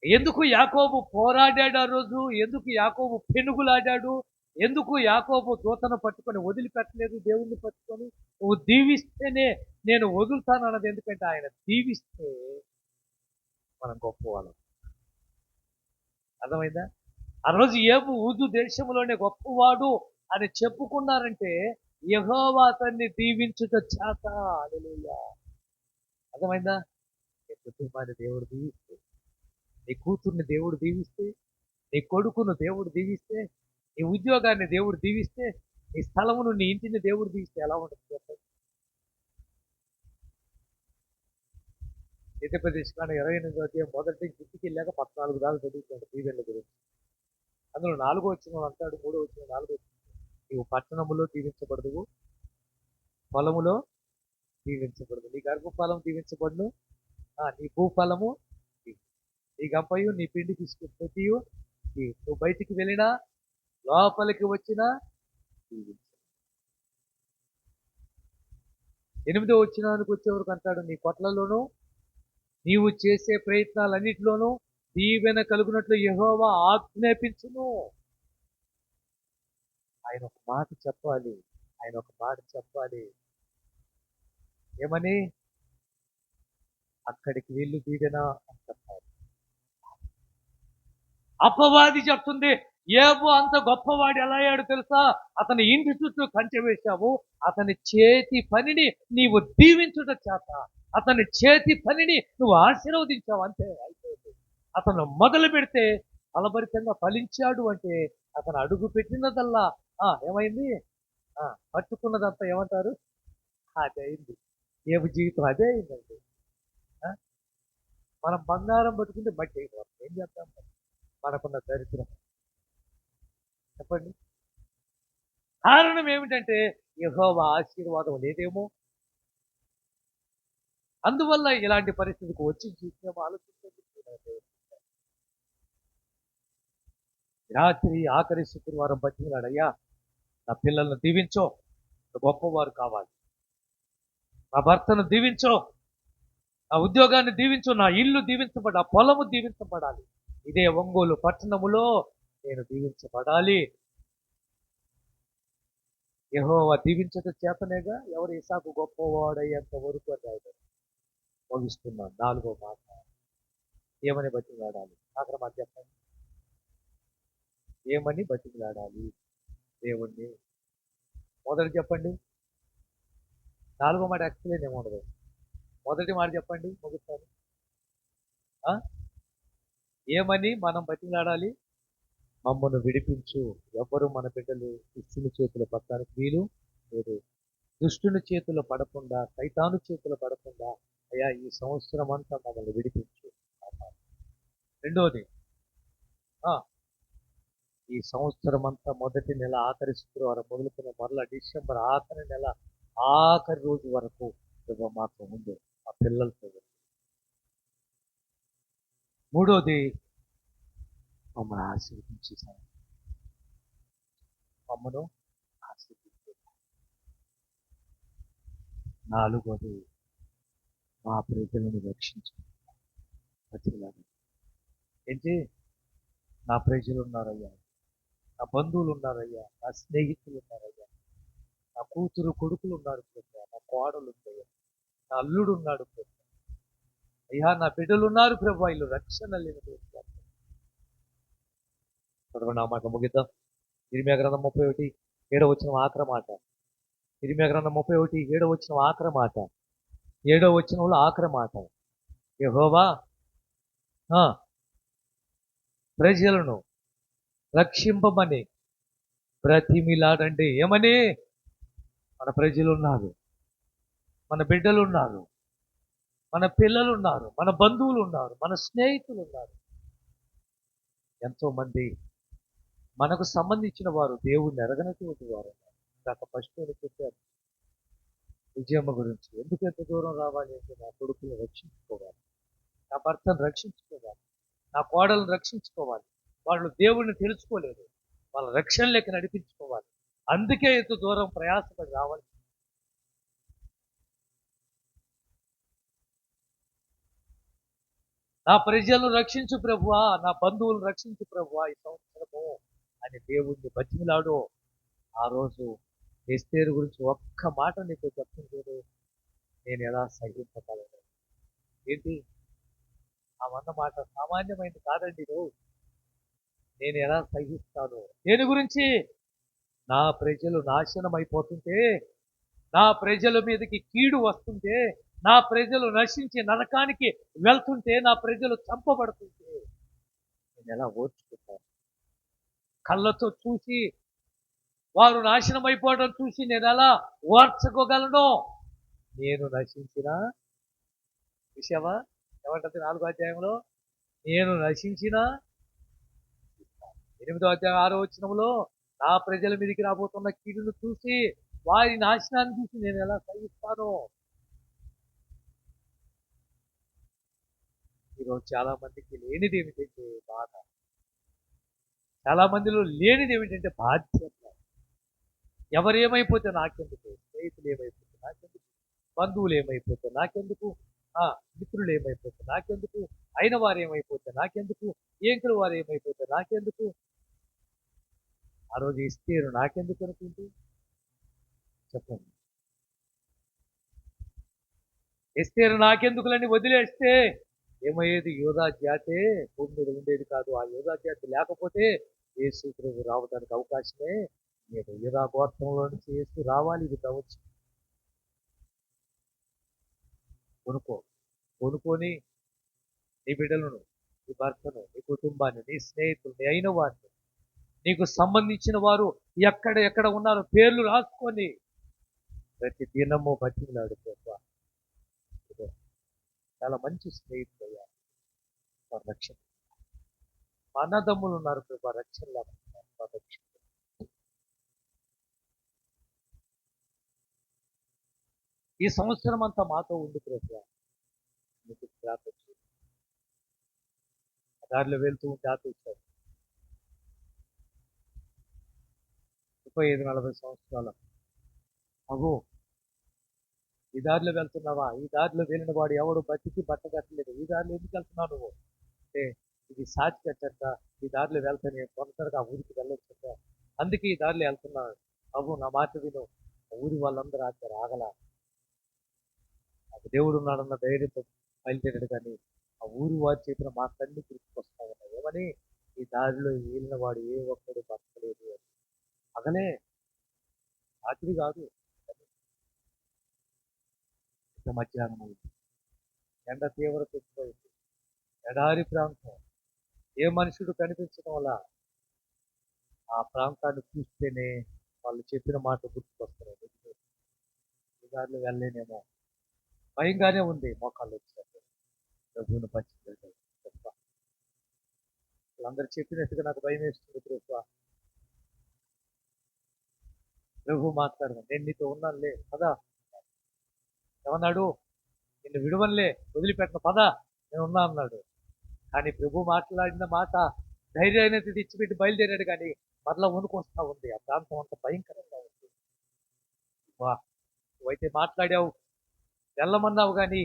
ఎందుకు యాకోబు పోరాడాడు ఆ రోజు? ఎందుకు యాకోబు పెనుగులాడాడు? ఎందుకు యాకోబు దూతను పట్టుకొని వదిలిపెట్టలేదు? దేవుణ్ణి పట్టుకొని నువ్వు దీవిస్తేనే నేను వదులుతాను అన్నది. ఎందుకంటే ఆయన దీవిస్తే మనం గొప్పవాళ్ళం. అర్థమైందా? ఆ రోజు ఏబు ఊదు దేశంలోనే గొప్పవాడు అని చెప్పుకున్నారంటే యెహోవా అతన్ని దీవించుట చేత. హల్లెలూయా. అర్థమైందా? నీ కుటుంబాన్ని దేవుడు దీవిస్తే, నీ కూతుర్ని దేవుడు దీవిస్తే, నీ కొడుకును దేవుడు దీవిస్తే, నీ ఉద్యోగాన్ని దేవుడు దీవిస్తే, నీ స్థలమును నీ ఇంటిని దేవుడు దీవిస్తే ఎలా ఉంటుంది చెప్పండి? ఆంధ్రప్రదేశ్ కానీ 28వ అధ్యాయం మొదటి నుంచి ఇంటికి వెళ్ళాక 14 దాకా చదువుతాడు దీవెనల గురించి. అందులో 4వ వచనం అంటాడు, 3వ వచనం, 4వ వచనం. నీవు పట్టణములో దీవించబడదువు, పొలములో దీవించబడదు. నీ గర్భఫలం దీవించబడును, నీ భూఫలము, నీ గంపయు నీ పిండి తీసుకు ప్రతియు, నువ్వు బయటికి వెళ్ళినా లోపలికి వచ్చినా దీవించు. 8వ వచనానికి వచ్చేవరకు అంటాడు, నీ కొట్లలోనూ నీవు చేసే ప్రయత్నాలన్నిటిలోనూ దీవెన కలుగునట్లు యెహోవా ఆజ్ఞాపించును. ఆయన ఒక మాట చెప్పాలి. ఆయన ఒక మాట చెప్పాలి. ఏమని? అక్కడికి వెళ్ళు దీవెన అని చెప్పాలి. అపవాది చెప్తుంది, ఏబు అంత గొప్పవాడు ఎలా అయ్యాడు తెలుసా? అతని ఇంటి చుట్టూ కంచె వేశావు, అతని చేతి పనిని నీవు దీవించుట చేత, అతని చేతి పనిని నువ్వు ఆశీర్వదించావు. అంతే, అయిపోయింది. అతను మొదలు పెడితే ఫలభరితంగా ఫలించాడు అంటే అతను అడుగు పెట్టినదల్లా ఏమైంది? పట్టుకున్నదంతా ఏమంటారు? అదే అయింది. ఏబు జీవితం అదే అయిందండి. ఆ, మనం బంగారం పట్టుకుంటే మట్టి అయిపోతుంది. ఏం చేద్దాం? మనకున్న దరిద్రం చెప్పండి. కారణం ఏమిటంటే యెహోవా ఆశీర్వాదం లేదేమో. అందువల్ల ఇలాంటి పరిస్థితికి వచ్చి చూసినేమో ఆలోచించండి. రాత్రి ఆఖరి శుక్రవారం బతికినాడు, అయ్యా నా పిల్లలను దీవించో, గొప్పవారు కావాలి, నా భర్తను దీవించో, నా ఉద్యోగాన్ని దీవించు, నా ఇల్లు దీవించబడాలి, ఆ పొలము దీవించబడాలి, ఇదే ఒంగోలు పట్టణములో నేను దీవించబడాలి. యెహోవా దీవించట చేతనేగా ఎవరు ఇసాకు గొప్పవాడయ్యేంత వరకు అన్నాడు. ముగిస్తున్నాను 4వ మాట. ఏమని బతిమలాడాలి? ఆఖరి మాట చెప్పండి. ఏమని బతిమలాడాలి దేవుణ్ణి? మొదటి చెప్పండి. 4వ మాట ఎక్స్ప్లెయిన్ ఏముండదు. మొదటి మాట చెప్పండి, ముగిస్తాను. ఏమని మనం బతిమలాడాలి? మమ్మను విడిపించు. ఎవ్వరు మన బిడ్డలు దుష్టుని చేతులు పడటానికి వీలు లేదు. దుష్టుని చేతులు పడకుండా, సైతాను చేతులు పడకుండా అయ్యా ఈ సంవత్సరం అంతా మమ్మల్ని విడిపించు. రెండోది, ఈ సంవత్సరం అంతా మొదటి నెల ఆఖరి శుక్రవారం మొదలుకున్న మరలా డిసెంబర్ ఆఖరి నెల ఆఖరి రోజు వరకు మాకు ముందు ఆ పిల్లలతో. మూడోది, మమ్మల్ని ఆశీర్వదించి మమ్మను ఆశీర్వదించు. నాలుగోది, మా ప్రజలను రక్షించు. ఏంటి? నా ప్రజలు ఉన్నారయ్యా, నా బంధువులు ఉన్నారయ్యా, నా స్నేహితులు ఉన్నారయ్యా, నా కూతురు కొడుకులు ఉన్నారు ప్రభు, నా కోడలు ఉందయ్యా, నా అల్లుడు ఉన్నాడు ప్రభు, అయ్యా నా బిడ్డలు ఉన్నారు ప్రభు, వీళ్ళు రక్షణ లేనటువంటి వారు. చదవండి ఆ మాట ముగిద్దాం. ఇర్మియా గ్రంథం 31 7వ వచనం ఆఖరి మాట. ఇర్మియా గ్రంథం 31 7వ వచనం ఆఖరి మాట. 7వ వచనంలో ఆఖరి మాట. యెహోవా ప్రజలను రక్షింపమని బ్రతిమిలాడండి. ఏమని? మన ప్రజలు ఉన్నారు, మన బిడ్డలు ఉన్నారు, మన పిల్లలు ఉన్నారు, మన బంధువులు ఉన్నారు, మన స్నేహితులు ఉన్నారు. ఎంతో మంది మనకు సంబంధించిన వారు దేవుణ్ణి ఎరగనటువంటి వారు ఉన్నారు. ఇందాక ఫస్ట్ చెప్పారు విజయమ్మ గురించి. ఎందుకు ఎంత దూరం రావాలి అంటే నా కొడుకుని రక్షించుకోవాలి, నా భర్తను రక్షించుకోవాలి, నా కోడలను రక్షించుకోవాలి. వాళ్ళు దేవుణ్ణి తెలుసుకోలేదు, వాళ్ళ రక్షణలోకి నడిపించుకోవాలి. అందుకే ఇంత దూరం ప్రయాసపడి రావాలి. నా ప్రజలను రక్షించు ప్రభువా, నా బంధువులను రక్షించు ప్రభువా ఈ సంవత్సరము అని దేవుణ్ణి బతిమిలాడు. ఆ రోజు ఎస్తేరు గురించి ఒక్క మాట నీకు చెప్తుంటే నేను ఎలా సహించగలను. ఏంటి ఆమన్న మాట సామాన్యమైనది కాదండి. నేను ఎలా సహిస్తాను? దేని గురించి? నా ప్రజలు నాశనం అయిపోతుంటే, నా ప్రజల మీదకి కీడు వస్తుంటే, నా ప్రజలు నశించి నరకానికి వెళ్తుంటే, నా ప్రజలు చంపబడుతుంటే నేను ఎలా ఓర్చుకుంటాను? కళ్ళతో చూసి వారు నాశనం అయిపోవడం చూసి నేను ఎలా ఓర్చుకోగలను? నేను నశించిన విషయమా ఏమంటుంది 4వ అధ్యాయంలో? నేను నశించిన 8వ అధ్యాయం 6వ వచనంలో నా ప్రజల మీదకి రాబోతున్న కీడును చూసి వారి నాశనాన్ని చూసి నేను ఎలా సహిస్తాను? ఈరోజు చాలా మందికి లేనిది ఏమిటంటే బాధ, చాలా మందిలో లేనిది ఏమిటంటే బాధ్యత. ఎవరు ఏమైపోతే నాకెందుకు, స్నేహితులు ఏమైపోతే నాకెందుకు, బంధువులు ఏమైపోతే నాకెందుకు, మిత్రులు ఏమైపోతే నాకెందుకు, అయిన వారు ఏమైపోతే నాకెందుకు, ఏంకులు వారు ఏమైపోతే నాకెందుకు. ఆ రోజు ఎస్తేరు నాకెందుకు అనుకుంటూ చెప్పండి. ఎస్తేరు నాకెందుకులని వదిలేస్తే ఏమయ్యేది? యోధా జాతే భూమి మీద ఉండేది కాదు. ఆ యోధా జాతి లేకపోతే యేసు ప్రభు రావడానికి అవకాశమే లేదు. యోధా గోత్రంలో నుంచి యేసు రావాలి, ఇది కావచ్చు. కొనుక్కొని నీ బిడ్డలను, నీ భర్తను, నీ కుటుంబాన్ని, నీ స్నేహితులు, నీ అయిన వారిని, నీకు సంబంధించిన వారు ఎక్కడ ఉన్నారో పేర్లు రాసుకొని ప్రతి దినము బతిమలాడు ప్రభు. చాలా మంచి స్నేహితులు అయ్యా, రక్షణ. మా అన్నదమ్ములు ఉన్నారు ప్రభు, రక్షణ లేకుండా రక్షణ. ఈ సంవత్సరం అంతా మాతో ఉండి ప్రభు మీకు ప్రార్థన దారిలో వెళ్తూ ఉంటే ఆపేశారు. 35-40 సంవత్సరాల అగో ఈ దారిలో వెళ్తున్నావా? ఈ దారిలో వెళ్ళిన వాడు ఎవడు బతికి బట్టగట్టలేదు. ఈ దారిలో ఎందుకు వెళ్తున్నావు నువ్వు అంటే, ఇది సాచి కట్టంట, ఈ దారిలో వెళ్తానే తొందరగా ఊరికి వెళ్ళొచ్చంట, అందుకే ఈ దారిలో వెళ్తున్నాను. అవు నా మాట విను. ఊరి వాళ్ళందరూ ఆచారు ఆగలా. నాకు దేవుడు ఉన్నాడన్న ధైర్యంతో బయలుదేరాడు. కానీ ఆ ఊరి వారి చేతిలో మా తల్లి గుర్తుకొస్తా ఉన్నాయి. ఏమని? ఈ దారిలో వెళ్ళిన వాడు ఏ ఒక్కడు బతకలేదు అని. అగలే రాత్రి కాదు, మధ్యాహ్నం అయింది. ఎండ తీవ్రత ఎక్కువైంది. ఎడారి ప్రాంతం, ఏ మనుషుడు కనిపించడం వల్ల ఆ ప్రాంతాన్ని చూస్తేనే వాళ్ళు చెప్పిన మాట గుర్తుకొస్తున్నాయి. ఈ దారిలో వెళ్ళలేనేమో, భయంగానే ఉంది. మోకాళ్ళు వచ్చినట్టు ప్రభువుని పంచింది. వాళ్ళందరూ చెప్పినట్టుగా నాకు భయం వేస్తుంది ప్రభు మాట్లాడదాం, నేను నీతో ఉన్నానులే పదా. ఏమన్నాడు? నిన్ను విడువనులే, వదిలిపెట్టను పదా, నేను ఉన్నా అన్నాడు. కానీ ప్రభు మాట్లాడిన మాట ధైర్యాన్ని తెచ్చిపెట్టి బయలుదేరాడు. కానీ మరలా వణుకొస్తా ఉంది. ఆ ప్రాంతం అంత భయంకరంగా ఉంది. నువ్వైతే మాట్లాడావు, వెళ్ళమన్నావు, కానీ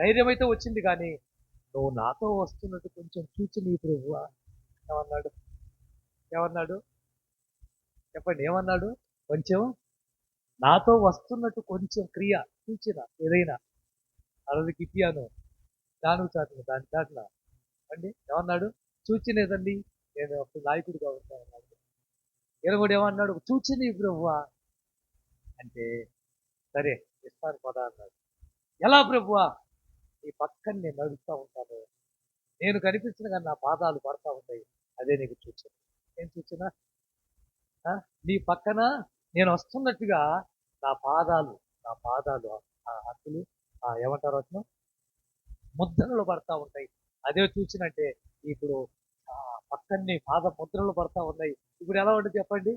ధైర్యం అయితే వచ్చింది. కానీ నువ్వు నాతో వస్తున్నట్టు కొంచెం సూచన ప్రభువా, ఏమన్నాడు? ఏమన్నాడు? చెప్పండి ఏమన్నాడు? కొంచెం నాతో వస్తున్నట్టు కొంచెం క్రియ సూచన ఏదైనా ఆ రోజు కిపియాను దాని చాటున అండి ఏమన్నాడు? సూచన ఏదండి? నేను అప్పుడు నాయకుడిగా ఉంటాను అన్నాడు. ఈయన కూడా ఏమన్నాడు? సూచన ఇవ్వు ప్రభువా అంటే సరే ఇస్తాను పదా అన్నాడు. ఎలా ప్రభువా? నీ పక్కన నేను నడుస్తూ ఉంటాను, నేను కనిపించిన కానీ నా పాదాలు పడతా ఉంటాయి, అదే నీకు సూచన. ఏం సూచన? ఆ? నీ పక్కన నేను వస్తున్నట్టుగా నా పాదాలు ఆ హక్కులు ఏమంటారు అసలు ముద్రలు పడతా ఉంటాయి, అదే సూచనంటే. ఇప్పుడు ఆ పక్కనే పాద ముద్రలు పడతా ఉన్నాయి. ఇప్పుడు ఎలా ఉంటుంది చెప్పండి?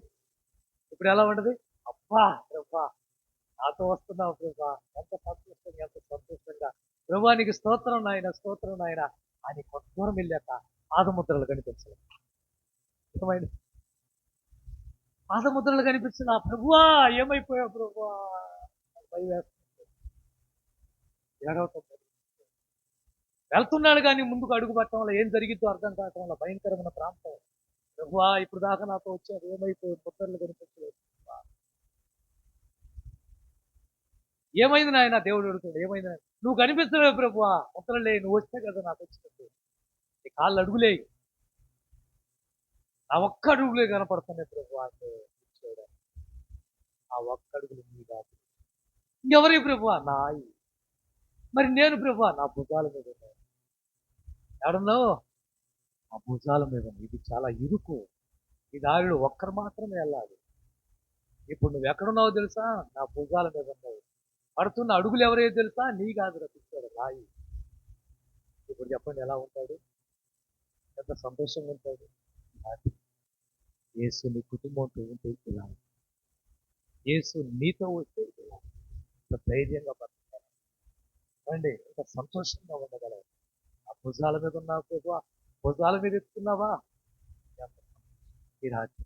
ఇప్పుడు ఎలా ఉండదు? అబ్బా ప్రభా నాతో వస్తున్నావు ప్రభా, ఎంత సంతోషంగా ప్రభా నీకు స్తోత్రం నాయన, స్తోత్రం నాయన అని కొంత దూరం వెళ్ళాక పాదముద్రలు కనిపించలేదు. ఇకమైన పాదముద్రలు కనిపించిన ప్రభువా ఏమైపోయావు ప్రభువా భయం వేస్తుంది. ఏడవటం వెళ్తున్నాడు కానీ ముందుకు అడుగు పట్టడం వల్ల ఏం జరిగిద్దో అర్థం కావటం వల్ల భయంకరమైన ప్రాంతం. ప్రభువా ఇప్పుడు దాకా నాతో వచ్చాడు, ఏమైపోయి ముద్రలు కనిపించలేదు. ఏమైంది నాయన? దేవుడు అడుగుతాడు ఏమైంది నాయన? నువ్వు కనిపిస్తలేవు ప్రభువా, ముద్రలే, నువ్వు వస్తే కదా నాకు వచ్చినట్టు. నీ కాళ్ళు అడుగులే, ఆ ఒక్క అడుగులే కనపడుతున్నాయి ప్రభువా అంటే ఇచ్చాడు. ఆ ఒక్క అడుగులు నీ కాదు, ఇంకెవరి ప్రభువా? నాయి. మరి నేను ప్రభువా నా భుజాల మీద ఉన్నాను. ఎవడన్నావు? ఆ భుజాల మీద ఉంది. ఇది చాలా ఇరుకు, ఈ దారిలో ఒక్కరు మాత్రమే వెళ్ళాలి. ఇప్పుడు నువ్వు ఎక్కడున్నావో తెలుసా? నా భుజాల మీద ఉన్నావు. పడుతున్న అడుగులు ఎవరో తెలుసా? నీ కాదు రప్పించాడు రాయి. ఇప్పుడు చెప్పండి ఎలా ఉంటాడు? ఎంత సంతోషంగా ఉంటాడు. యేసు నీ కుటుంబంతో ఉంటే ఇలా, యేసు నీతో వస్తే ఇలా, ఎంత ధైర్యంగా బతకాలి అండి, ఎంత సంతోషంగా ఉండగలవు. ఆ భుజాల మీద ఉన్నావు ప్రభు, భుజాల మీద ఎత్తుకున్నావా? ఈ రాత్రి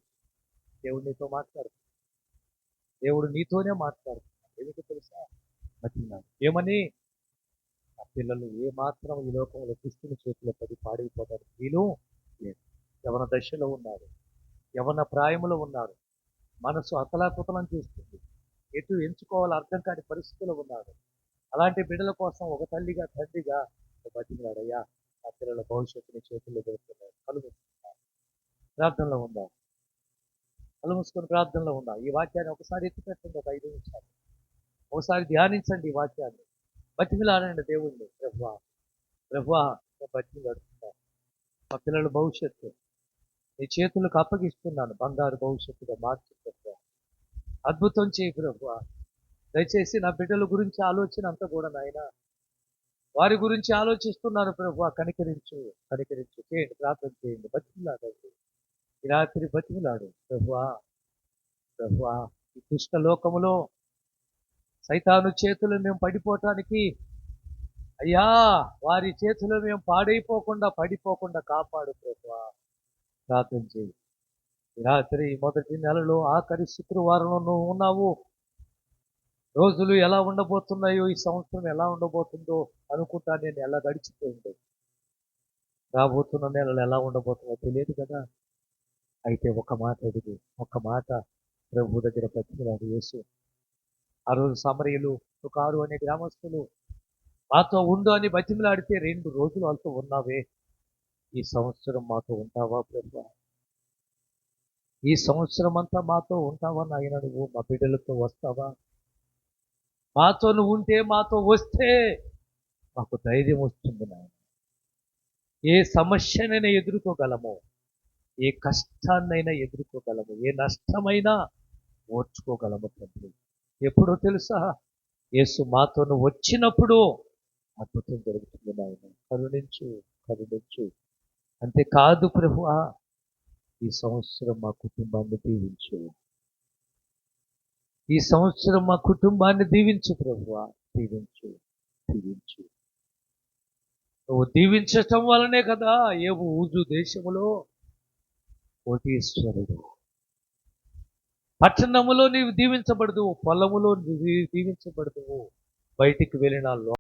దేవుడు నీతో మాట్లాడుతున్నాడు, దేవుడు నీతోనే మాట్లాడుతున్నాడు. ఏమిటో తెలుసా? బతికినాడు ఏమని? ఆ పిల్లలు ఏ మాత్రం ఈ లోకంలో క్రిస్తుని చేతిలో పడి పాడైపోతారు వీలు లేదు. యవన దశలో ఉన్నారు, యవన ప్రాయములో ఉన్నారు, మనసు అతలాకుతలం చేస్తుంది, ఎటు ఎంచుకోవాలో అర్థం కాని పరిస్థితుల్లో ఉన్నారు. అలాంటి బిడ్డల కోసం ఒక తల్లిగా తండ్రిగా బతికినాడు. అయ్యా ఆ పిల్లల భవిష్యత్తుని చేతుల్లో పెడుతున్నాడు. కళ్ళు మూసుకున్నా ప్రార్థనలో ఉందా? కళ్ళు మూసుకొని ప్రార్థనలో ఉందా? ఈ వాక్యాన్ని ఒకసారి ఎత్తిపెట్టండి, ఒక 5 నిమిషాలు ఒకసారి ధ్యానించండి ఈ వాక్యాన్ని, బతిమిలాడండి దేవుణ్ణి. ప్రభువా ప్రభువా నేను బతిమిలాడుతున్నాను, మా పిల్లల భవిష్యత్తు నీ చేతులకు అప్పగిస్తున్నాను, బంగారు భవిష్యత్తుగా మార్చి ప్రభువా, అద్భుతం చేయి ప్రభువా. దయచేసి నా బిడ్డల గురించి ఆలోచన అంతా కూడా నాయన, వారి గురించి ఆలోచిస్తున్నాను ప్రభువా, కనికరించు కనికరించు. చేయండి, ప్రార్థన చేయండి, బతిమిలాడండి ఈ రాత్రి, బతిమిలాడు ప్రభువా. ప్రభువా ఈ దుష్ట లోకములో సైతాను చేతులు మేము పడిపోవటానికి అయ్యా, వారి చేతిలో మేము పడిపోకుండా కాపాడు ప్రభువా. ప్రార్థన చేయి. రాత్రి మొదటి నెలలో ఆఖరి శుక్రవారంలో నువ్వు ఉన్నావు. రోజులు ఎలా ఉండబోతున్నాయో, ఈ సంవత్సరం ఎలా ఉండబోతుందో అనుకుంటా నేను ఎలా గడిచిపోయింది. రాబోతున్న నెలలు ఎలా ఉండబోతుందో తెలియదు కదా. అయితే ఒక మాట అడుగు, ఒక మాట ప్రభు దగ్గర బతికినాడు యేసు. ఆ రోజు సమరయులు కారు అనే గ్రామస్తులు మాతో ఉండు అని బతిమిలాడితే 2 రోజులు వాళ్ళతో ఉన్నావే, ఈ సంవత్సరం మాతో ఉంటావా ప్రభు? ఈ సంవత్సరం అంతా మాతో ఉంటావా నాయన? నువ్వు మా బిడ్డలతో వస్తావా? మాతో నువ్వు ఉంటే, మాతో వస్తే మాకు ధైర్యం వస్తుంది నాయన. ఏ సమస్యనైనా ఎదుర్కోగలము, ఏ కష్టాన్నైనా ఎదుర్కోగలము, ఏ నష్టమైనా ఓర్చుకోగలము తండ్రి. ఎప్పుడో తెలుసా? యేసు మాతో వచ్చినప్పుడు అద్భుతం జరుగుతుంది నాయన. కరుణించు కరుణించు. అంతేకాదు ప్రభువా, ఈ సంవత్సరం మా కుటుంబాన్ని దీవించు, ఈ సంవత్సరం మా కుటుంబాన్ని దీవించు ప్రభువా, దీవించు దీవించు. నువ్వు దీవించటం వలనే కదా ఏవు ఊజు దేశములో కోటీశ్వరుడు. పట్టణములో నీవు దీవించబడదు, పొలములో నీవు దీవించబడదు, బయటికి వెళ్ళిన